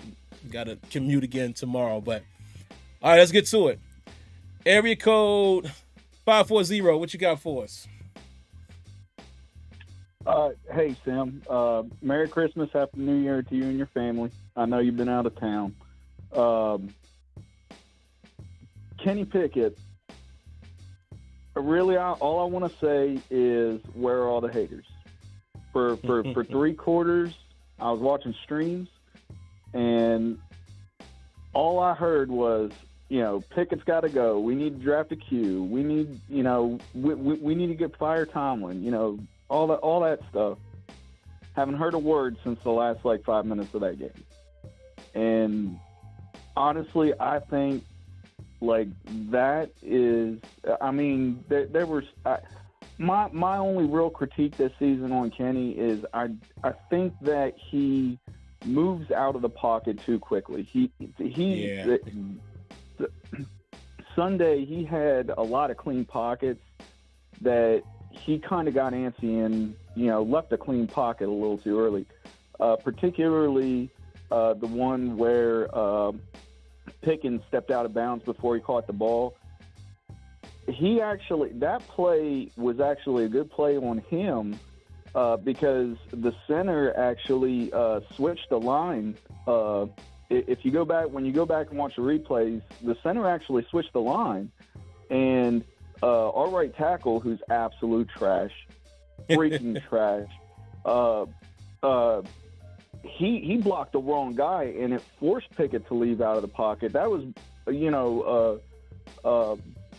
Got to commute again tomorrow. But all right, let's get to it. Area code 540. What you got for us? Hey, Sim. Merry Christmas, Happy New Year to you and your family. I know you've been out of town. Kenny Pickett, really, all I want to say is, where are all the haters? For 3 quarters, I was watching streams, and all I heard was, you know, Pickett's got to go. We need to draft a Q. We need, you know, we need to get fire Tomlin. You know, all that stuff. Haven't heard a word since the last 5 minutes of that game. And honestly, I think that is. I mean, there was my only real critique this season on Kenny is I think that he moves out of the pocket too quickly. Sunday, he had a lot of clean pockets that he kind of got antsy and, you know, left a clean pocket a little too early. Particularly the one where Pickens stepped out of bounds before he caught the ball. That play was actually a good play on him because the center actually switched the line. When you go back and watch the replays, the center actually switched the line, and our right tackle, who's absolute trash, freaking trash, he blocked the wrong guy, and it forced Pickett to leave out of the pocket. That was,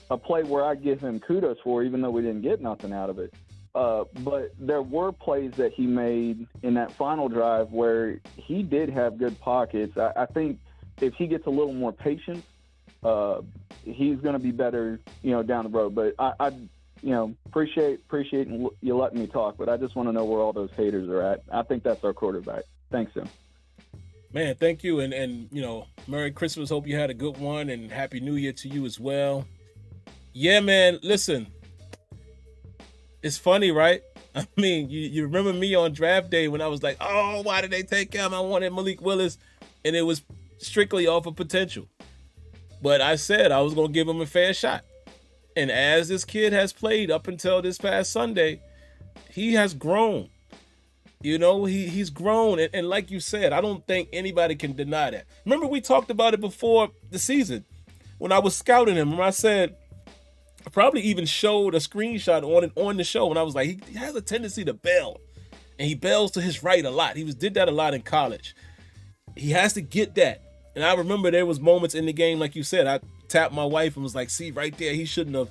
a play where I give him kudos for, even though we didn't get nothing out of it. But there were plays that he made in that final drive where he did have good pockets. I think if he gets a little more patience, he's going to be better, down the road. But I appreciate you letting me talk, but I just want to know where all those haters are at. I think that's our quarterback. Thanks, Sim. Man, thank you. And Merry Christmas. Hope you had a good one, and Happy New Year to you as well. Yeah, man, listen, it's funny, right? I mean, you remember me on draft day when I was like, oh, why did they take him? I wanted Malik Willis, and it was strictly off of potential. But I said I was going to give him a fair shot. And as this kid has played up until this past Sunday, he has grown. He's grown. And like you said, I don't think anybody can deny that. Remember, we talked about it before the season when I was scouting him. When I said, I probably even showed a screenshot on the show, and I was like, he has a tendency to bail, and he bails to his right a lot. He did that a lot in college. He has to get that. And I remember there was moments in the game, like you said, I tapped my wife and was like, see, right there, he shouldn't have.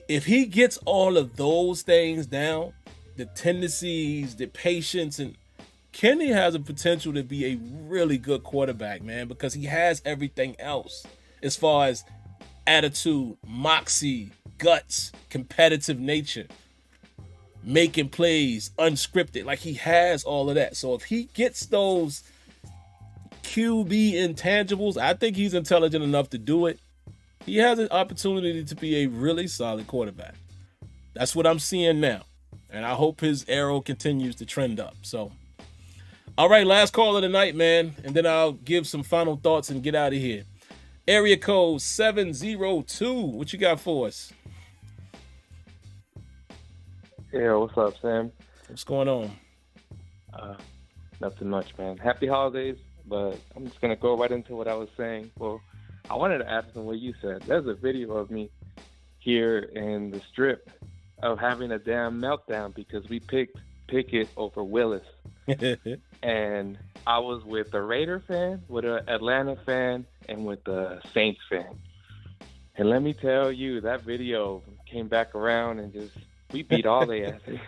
If he gets all of those things down, the tendencies, the patience, and Kenny has a potential to be a really good quarterback, man, because he has everything else as far as attitude, moxie, guts, competitive nature, making plays, unscripted. Like, he has all of that. So if he gets those QB intangibles, I think he's intelligent enough to do it. He has an opportunity to be a really solid quarterback. That's what I'm seeing now. And I hope his arrow continues to trend up. So, all right, last call of the night, man. And then I'll give some final thoughts and get out of here. Area code 702. What you got for us? Yeah, what's up, Sam? What's going on? Nothing much, man. Happy holidays, but I'm just going to go right into what I was saying. Well, I wanted to ask them what you said. There's a video of me here in the strip of having a damn meltdown because we picked Pickett over Willis. And I was with a Raider fan, with an Atlanta fan, and with a Saints fan. And let me tell you, that video came back around and we beat all the asses.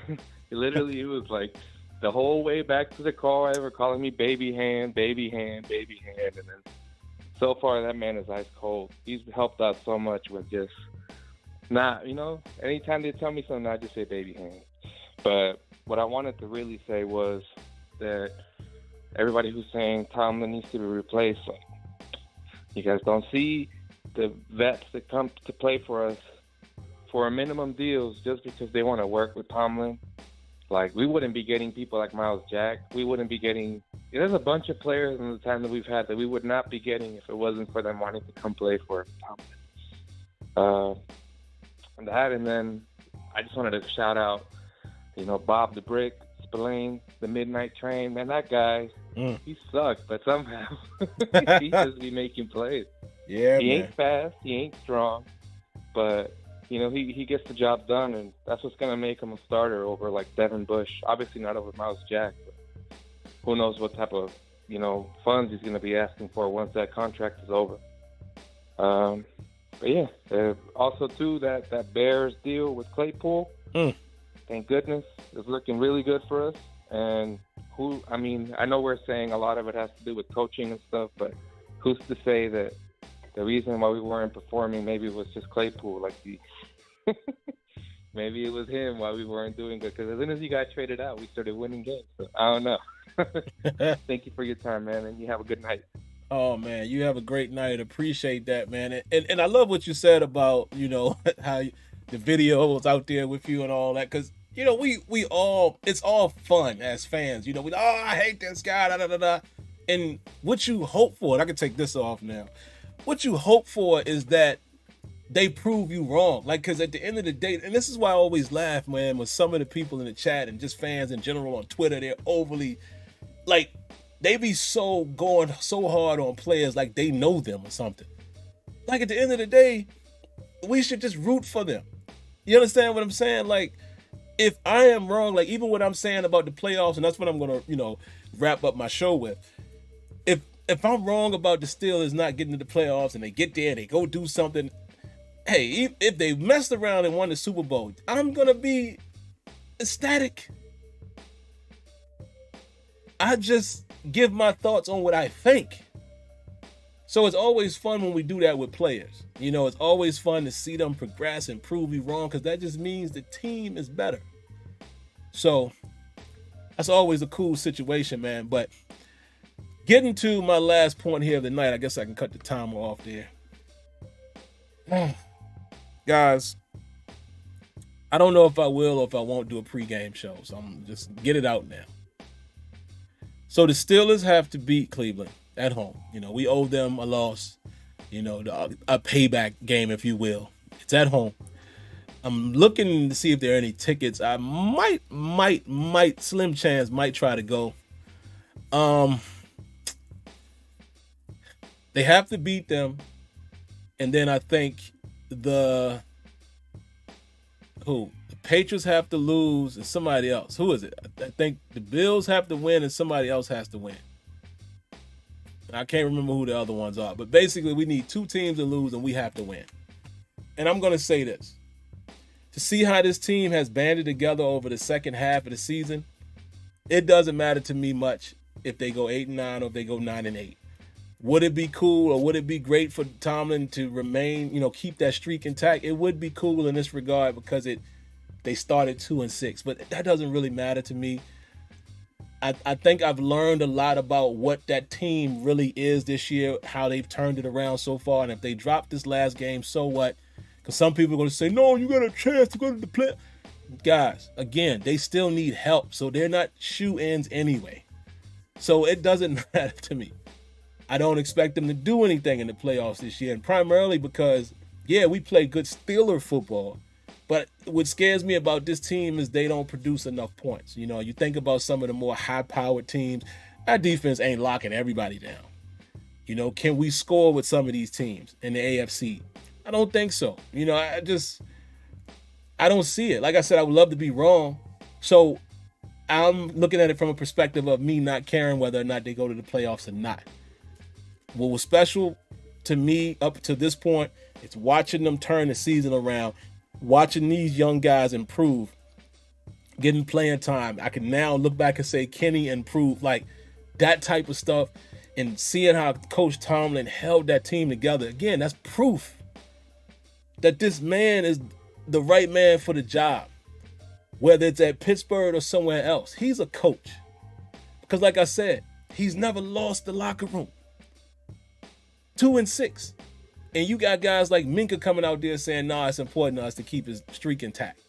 It was like the whole way back to the car, they were calling me baby hand, baby hand, baby hand. And then so far, that man is ice cold. He's helped out so much with just not, anytime they tell me something, I just say baby hand. But what I wanted to really say was that everybody who's saying Tomlin needs to be replaced, you guys don't see the vets that come to play for us for a minimum deals just because they want to work with Tomlin. Like, we wouldn't be getting people like Miles Jack. We wouldn't be getting – there's a bunch of players in the time that we've had that we would not be getting if it wasn't for them wanting to come play for Tomlin. And then I just wanted to shout out, Bob the Brick, Spillane, the Midnight Train. Man, that guy, he sucks, but somehow he just be making plays. Yeah, he ain't fast, he ain't strong, but he gets the job done, and that's what's gonna make him a starter over like Devin Bush. Obviously not over Miles Jack, but who knows what type of funds he's gonna be asking for once that contract is over. But yeah, also too that Bears deal with Claypool. Thank goodness, it's looking really good for us. And I know we're saying a lot of it has to do with coaching and stuff, but who's to say that the reason why we weren't performing maybe was just Claypool? Maybe it was him why we weren't doing good. Because as soon as he got traded out, we started winning games. So I don't know. Thank you for your time, man, and you have a good night. Oh, man, you have a great night. Appreciate that, man. And I love what you said about, how the video was out there with you and all that. Because, we all, it's all fun as fans. I hate this guy, da-da-da-da. And what you hope for, and I can take this off now. What you hope for is that they prove you wrong. Because at the end of the day, and this is why I always laugh, man, with some of the people in the chat and just fans in general on Twitter, they're overly, they be going so hard on players like they know them or something. At the end of the day, we should just root for them. You understand what I'm saying? if I am wrong, like even what I'm saying about the playoffs, and that's what I'm gonna, wrap up my show with. If I'm wrong about the Steelers not getting to the playoffs and they get there, they go do something. Hey, if they messed around and won the Super Bowl, I'm gonna be ecstatic. I just give my thoughts on what I think. So it's always fun when we do that with players. It's always fun to see them progress and prove me wrong, because that just means the team is better. So that's always a cool situation, man. But getting to my last point here of the night, I guess I can cut the timer off there. Guys, I don't know if I will or if I won't do a pregame show, so I'm just get it out now. So the Steelers have to beat Cleveland at home. We owe them a loss, a payback game, if you will. It's at home. I'm looking to see if there are any tickets. I might, slim chance, might try to go. They have to beat them. And then I think the Patriots have to lose and somebody else. Who is it? I think the Bills have to win and somebody else has to win. I can't remember who the other ones are. But basically, we need two teams to lose and we have to win. And I'm going to say this. To see how this team has banded together over the second half of the season, it doesn't matter to me much if they go 8-9 or if they go 9-8. Would it be cool or would it be great for Tomlin to remain, keep that streak intact? It would be cool in this regard because they started 2-6, but that doesn't really matter to me. I think I've learned a lot about what that team really is this year, how they've turned it around so far, and if they drop this last game, so what? Because some people are going to say, no, you got a chance to go to the play. Guys, again, they still need help, so they're not shoe-ins anyway. So it doesn't matter to me. I don't expect them to do anything in the playoffs this year, and primarily because, yeah, we play good Steeler football, but what scares me about this team is they don't produce enough points. You think about some of the more high-powered teams, our defense ain't locking everybody down. Can we score with some of these teams in the AFC? I don't think so. I don't see it. Like I said, I would love to be wrong. So I'm looking at it from a perspective of me not caring whether or not they go to the playoffs or not. What was special to me up to this point is watching them turn the season around, watching these young guys improve, getting playing time. I can now look back and say Kenny improved, like that type of stuff, and seeing how Coach Tomlin held that team together. Again, that's proof that this man is the right man for the job, whether it's at Pittsburgh or somewhere else. He's a coach. Because like I said, he's never lost the locker room. 2-6. And you got guys like Minka coming out there saying, nah, it's important to us to keep his streak intact.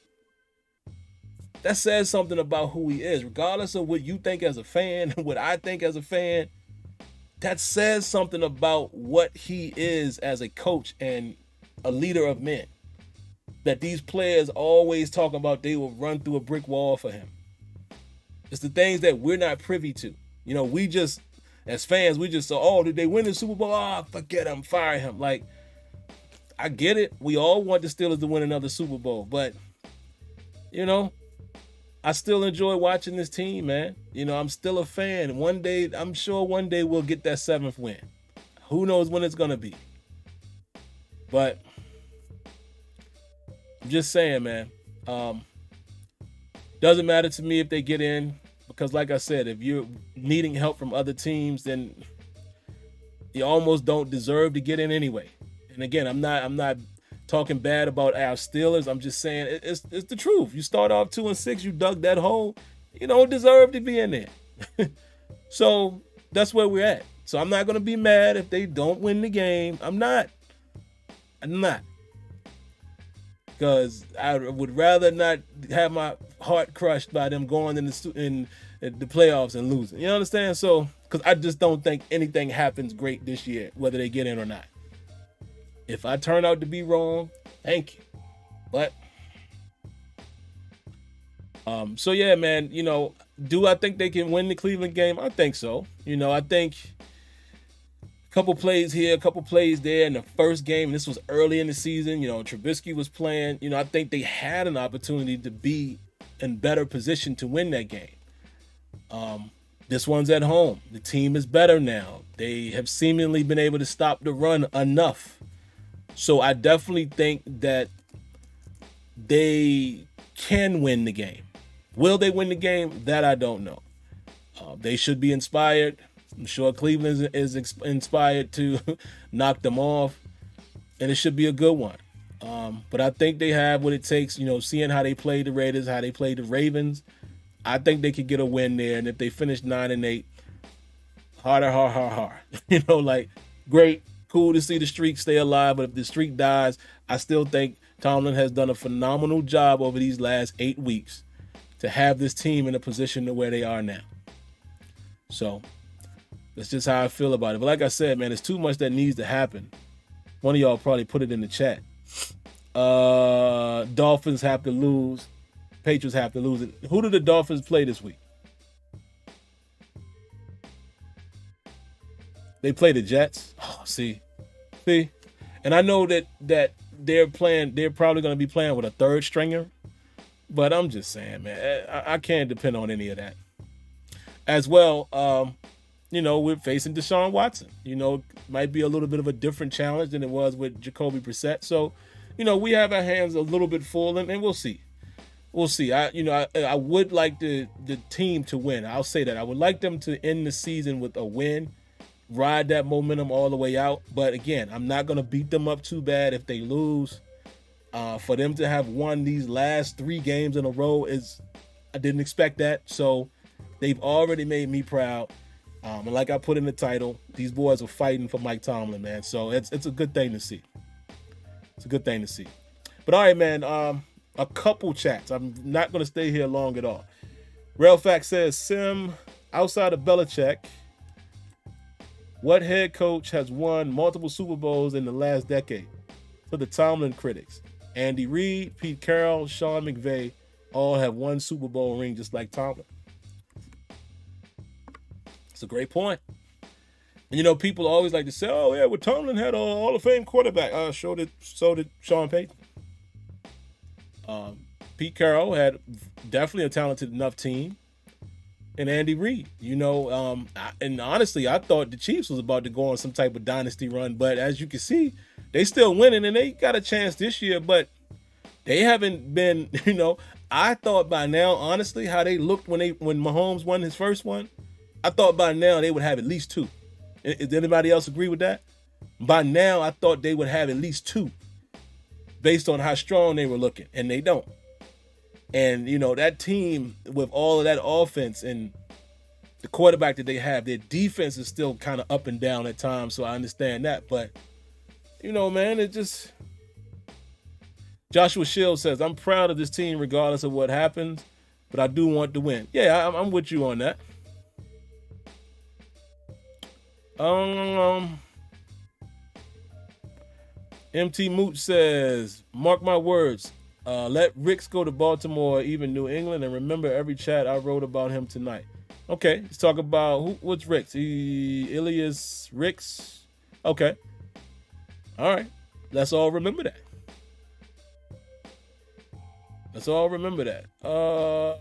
That says something about who he is. Regardless of what you think as a fan and what I think as a fan, that says something about what he is as a coach and a leader of men. That these players always talk about they will run through a brick wall for him. It's the things that we're not privy to. We just, as fans, we just say, oh, did they win the Super Bowl? Oh, forget him, fire him. Like, I get it. We all want the Steelers to win another Super Bowl. But, I still enjoy watching this team, man. I'm still a fan. I'm sure one day we'll get that 7th win. Who knows when it's going to be. But I'm just saying, man. Doesn't matter to me if they get in. Because like I said, if you're needing help from other teams, then you almost don't deserve to get in anyway. And again, I'm not talking bad about our Steelers. I'm just saying it's the truth. You start off 2-6, you dug that hole. You don't deserve to be in there. So that's where we're at. So I'm not going to be mad if they don't win the game. I'm not. Because I would rather not have my heart crushed by them going in the playoffs and losing. You understand? So, because I just don't think anything happens great this year, whether they get in or not. If I turn out to be wrong, thank you. But, so yeah, man, do I think they can win the Cleveland game? I think so. I think a couple plays here, a couple plays there in the first game. This was early in the season. Trubisky was playing. I think they had an opportunity to be in better position to win that game. This one's at home. The team is better now. They have seemingly been able to stop the run enough. So I definitely think that they can win the game. Will they win the game? That I don't know. They should be inspired. I'm sure Cleveland is inspired to knock them off, and it should be a good one. But I think they have what it takes, seeing how they played the Raiders, how they played the Ravens. I think they could get a win there, and if they finish 9-8, harder. Great, cool to see the streak stay alive, but if the streak dies, I still think Tomlin has done a phenomenal job over these last 8 weeks to have this team in a position to where they are now. So that's just how I feel about it. But like I said, man, there's too much that needs to happen. One of y'all probably put it in the chat. Dolphins have to lose. Patriots have to lose. Who do the Dolphins play this week? They play the Jets. Oh, see. And I know that they're probably going to be playing with a third stringer. But I'm just saying, man, I can't depend on any of that. As well, we're facing Deshaun Watson. Might be a little bit of a different challenge than it was with Jacoby Brissett. So, we have our hands a little bit full, and we'll see. We'll see. I would like the team to win. I'll say that. I would like them to end the season with a win, ride that momentum all the way out. But again, I'm not going to beat them up too bad if they lose. For them to have won these last 3 games in a row I didn't expect that. So they've already made me proud. And like I put in the title, these boys are fighting for Mike Tomlin, man. So it's a good thing to see. It's a good thing to see. But all right, man. A couple chats. I'm not going to stay here long at all. Railfax says, Sim, outside of Belichick, what head coach has won multiple Super Bowls in the last decade? For the Tomlin critics, Andy Reid, Pete Carroll, Sean McVay all have one Super Bowl ring just like Tomlin. It's a great point. And people always like to say, oh yeah, well, Tomlin had a Hall of Fame quarterback. So did Sean Payton. Pete Carroll had definitely a talented enough team, and Andy Reid. And honestly, I thought the Chiefs was about to go on some type of dynasty run, but as you can see, they still winning, and they got a chance this year, but they haven't been. I thought by now, honestly, how they looked when Mahomes won his first one, I thought by now they would have at least 2. Does anybody else agree with that? By now, I thought they would have at least 2. Based on how strong they were looking, and they don't. And, that team with all of that offense and the quarterback that they have, their defense is still kind of up and down at times, so I understand that. But, man, it just... Joshua Shields says, I'm proud of this team regardless of what happens, but I do want to win. Yeah, I'm with you on that. MT Mooch says, mark my words, let Ricks go to Baltimore, even New England, and remember every chat I wrote about him tonight. Okay, let's talk about what's Ricks? Ilias Ricks. Okay. All right. Let's all remember that.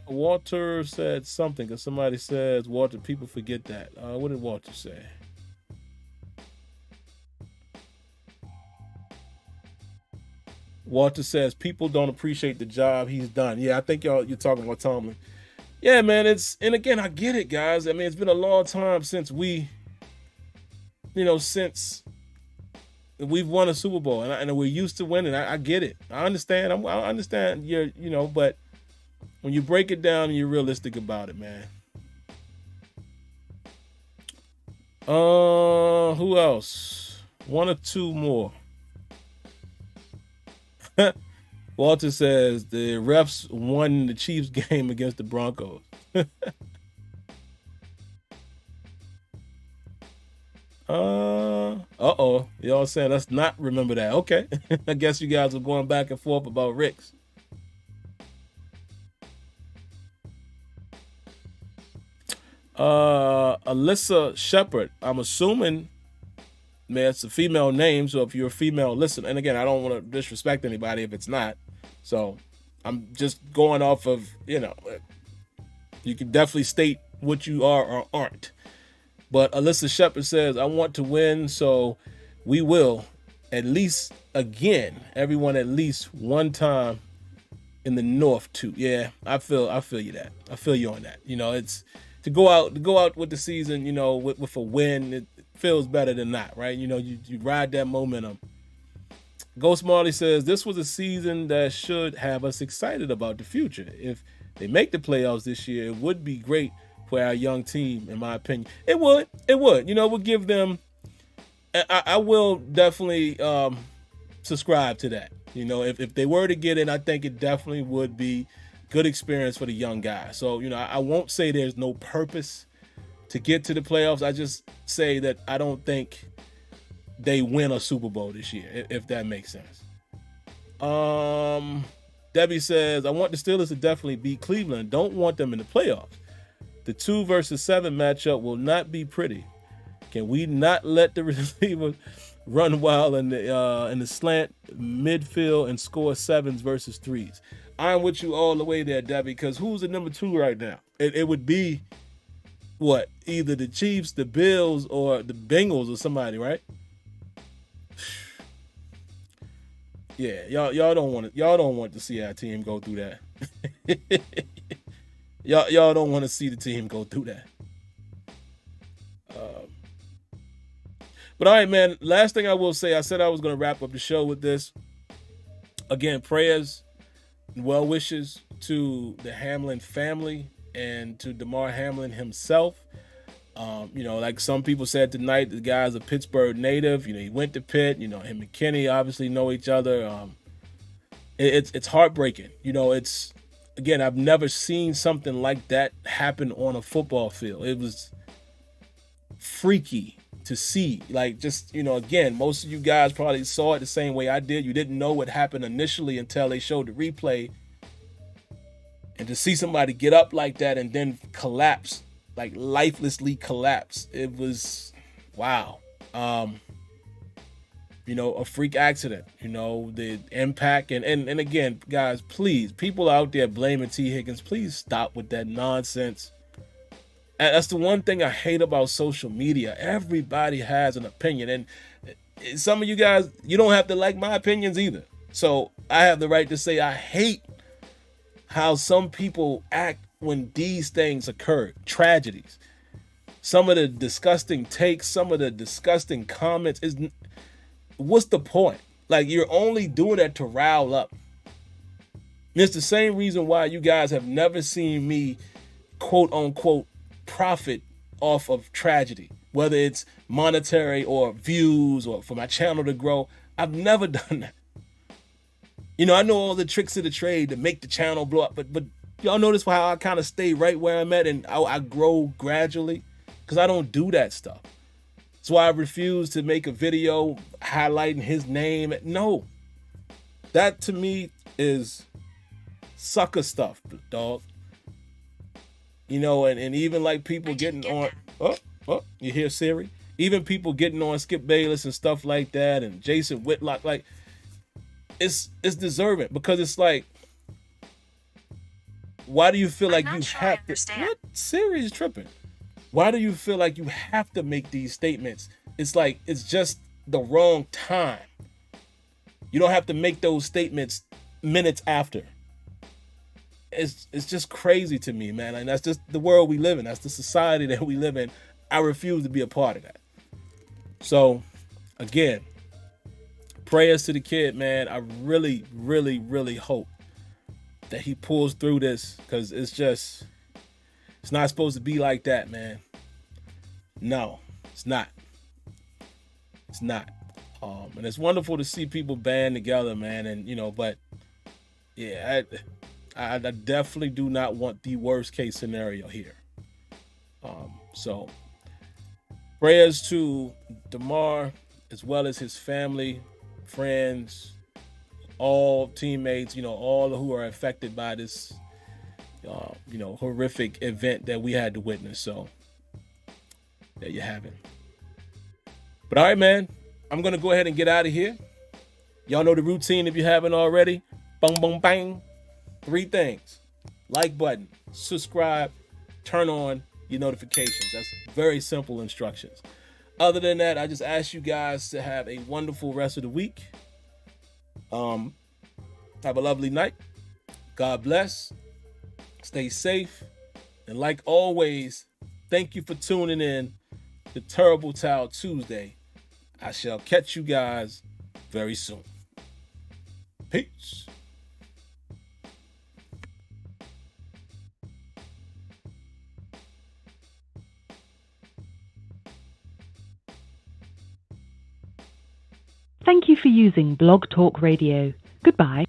Walter said something, because somebody says, Walter, people forget that. What did Walter say? Walter says people don't appreciate the job he's done. Yeah, I think you're talking about Tomlin. Yeah, man, and again, I get it, guys. I mean, it's been a long time since we've won a Super Bowl, and we're used to winning. I get it. I understand. I understand but when you break it down and you're realistic about it, man. Who else? 1 or 2 more. Walter says the refs won the Chiefs game against the Broncos. Y'all saying let's not remember that. Okay. I guess you guys were going back and forth about Ricks. Alyssa Shepard. I'm assuming, man, it's a female name, so if you're a female, listen. And again, I don't want to disrespect anybody if it's not. So I'm just going off of, you can definitely state what you are or aren't. But Alyssa Shepard says, I want to win, so we will at least again, everyone at least one time in the North too. Yeah, I feel you that. I feel you on that. It's to go out with the season, with a win, it feels better than not, right? You ride that momentum. Ghost Marley says, this was a season that should have us excited about the future. If they make the playoffs this year, it would be great for our young team, in my opinion. It would. We'll give them, I will definitely subscribe to that. If they were to get in, I think it definitely would be good experience for the young guys. So, I won't say there's no purpose to get to the playoffs. I just say that I don't think they win a Super Bowl this year, if that makes sense. Debbie says, I want the Steelers to definitely beat Cleveland. Don't want them in the playoffs. The 2 versus 7 matchup will not be pretty. Can we not let the receiver run wild in the slant midfield and score 7s versus 3s? I'm with you all the way there, Debbie, because who's the number 2 right now? It would be, what, either the Chiefs, the Bills, or the Bengals or somebody, right? Yeah, y'all don't want to see our team go through that. y'all don't want to see the team go through that. But all right, man, last thing I will say, I said I was going to wrap up the show with this. Again, prayers and well wishes to the Hamlin family and to Damar Hamlin himself. Like some people said tonight, the guy's a Pittsburgh native. He went to Pitt. Him and Kenny obviously know each other. It's heartbreaking. It's, again, I've never seen something like that happen on a football field. It was freaky to see. Like, just, again, most of you guys probably saw it the same way I did. You didn't know what happened initially until they showed the replay. And to see somebody get up like that and then collapse, like lifelessly collapse, it was wow. A freak accident, the impact. And again, guys, please, people out there blaming T. Higgins, please stop with that nonsense. And that's the one thing I hate about social media. Everybody has an opinion. And some of you guys, you don't have to like my opinions either. So I have the right to say I hate how some people act when these things occur, tragedies. Some of the disgusting takes, some of the disgusting comments, what's the point? Like, you're only doing that to rile up. It's the same reason why you guys have never seen me, quote unquote, profit off of tragedy, whether it's monetary or views or for my channel to grow. I've never done that. I know all the tricks of the trade to make the channel blow up, but y'all notice how I kind of stay right where I'm at and I grow gradually, because I don't do that stuff. That's why I refuse to make a video highlighting his name. No, that to me is sucker stuff, dog. And even like people getting on, you hear Siri? Even people getting on Skip Bayless and stuff like that, and Jason Whitlock, like, it's deserving, because it's like, why do you feel like you have to? What? Siri is tripping. Why do you feel like you have to make these statements? It's like, it's just the wrong time. You don't have to make those statements minutes after. It's just crazy to me, man. And that's just the world we live in. That's the society that we live in. I refuse to be a part of that. So, again, prayers to the kid, man. I really, really, really hope that he pulls through this, because it's not supposed to be like that, man. No, it's not. It's not. And it's wonderful to see people band together, man. And, but yeah, I definitely do not want the worst case scenario here. So prayers to Damar, as well as his family, friends, all teammates, all who are affected by this, horrific event that we had to witness. So there you have it. But all right, man, I'm going to go ahead and get out of here. Y'all know the routine if you haven't already. Bang, bang, bang. 3 things: like button, subscribe, turn on your notifications. That's very simple instructions. Other than that, I just ask you guys to have a wonderful rest of the week. Have a lovely night. God bless. Stay safe. And like always, thank you for tuning in to Terrible Towel Tuesday. I shall catch you guys very soon. Peace. Thank you for using Blog Talk Radio. Goodbye.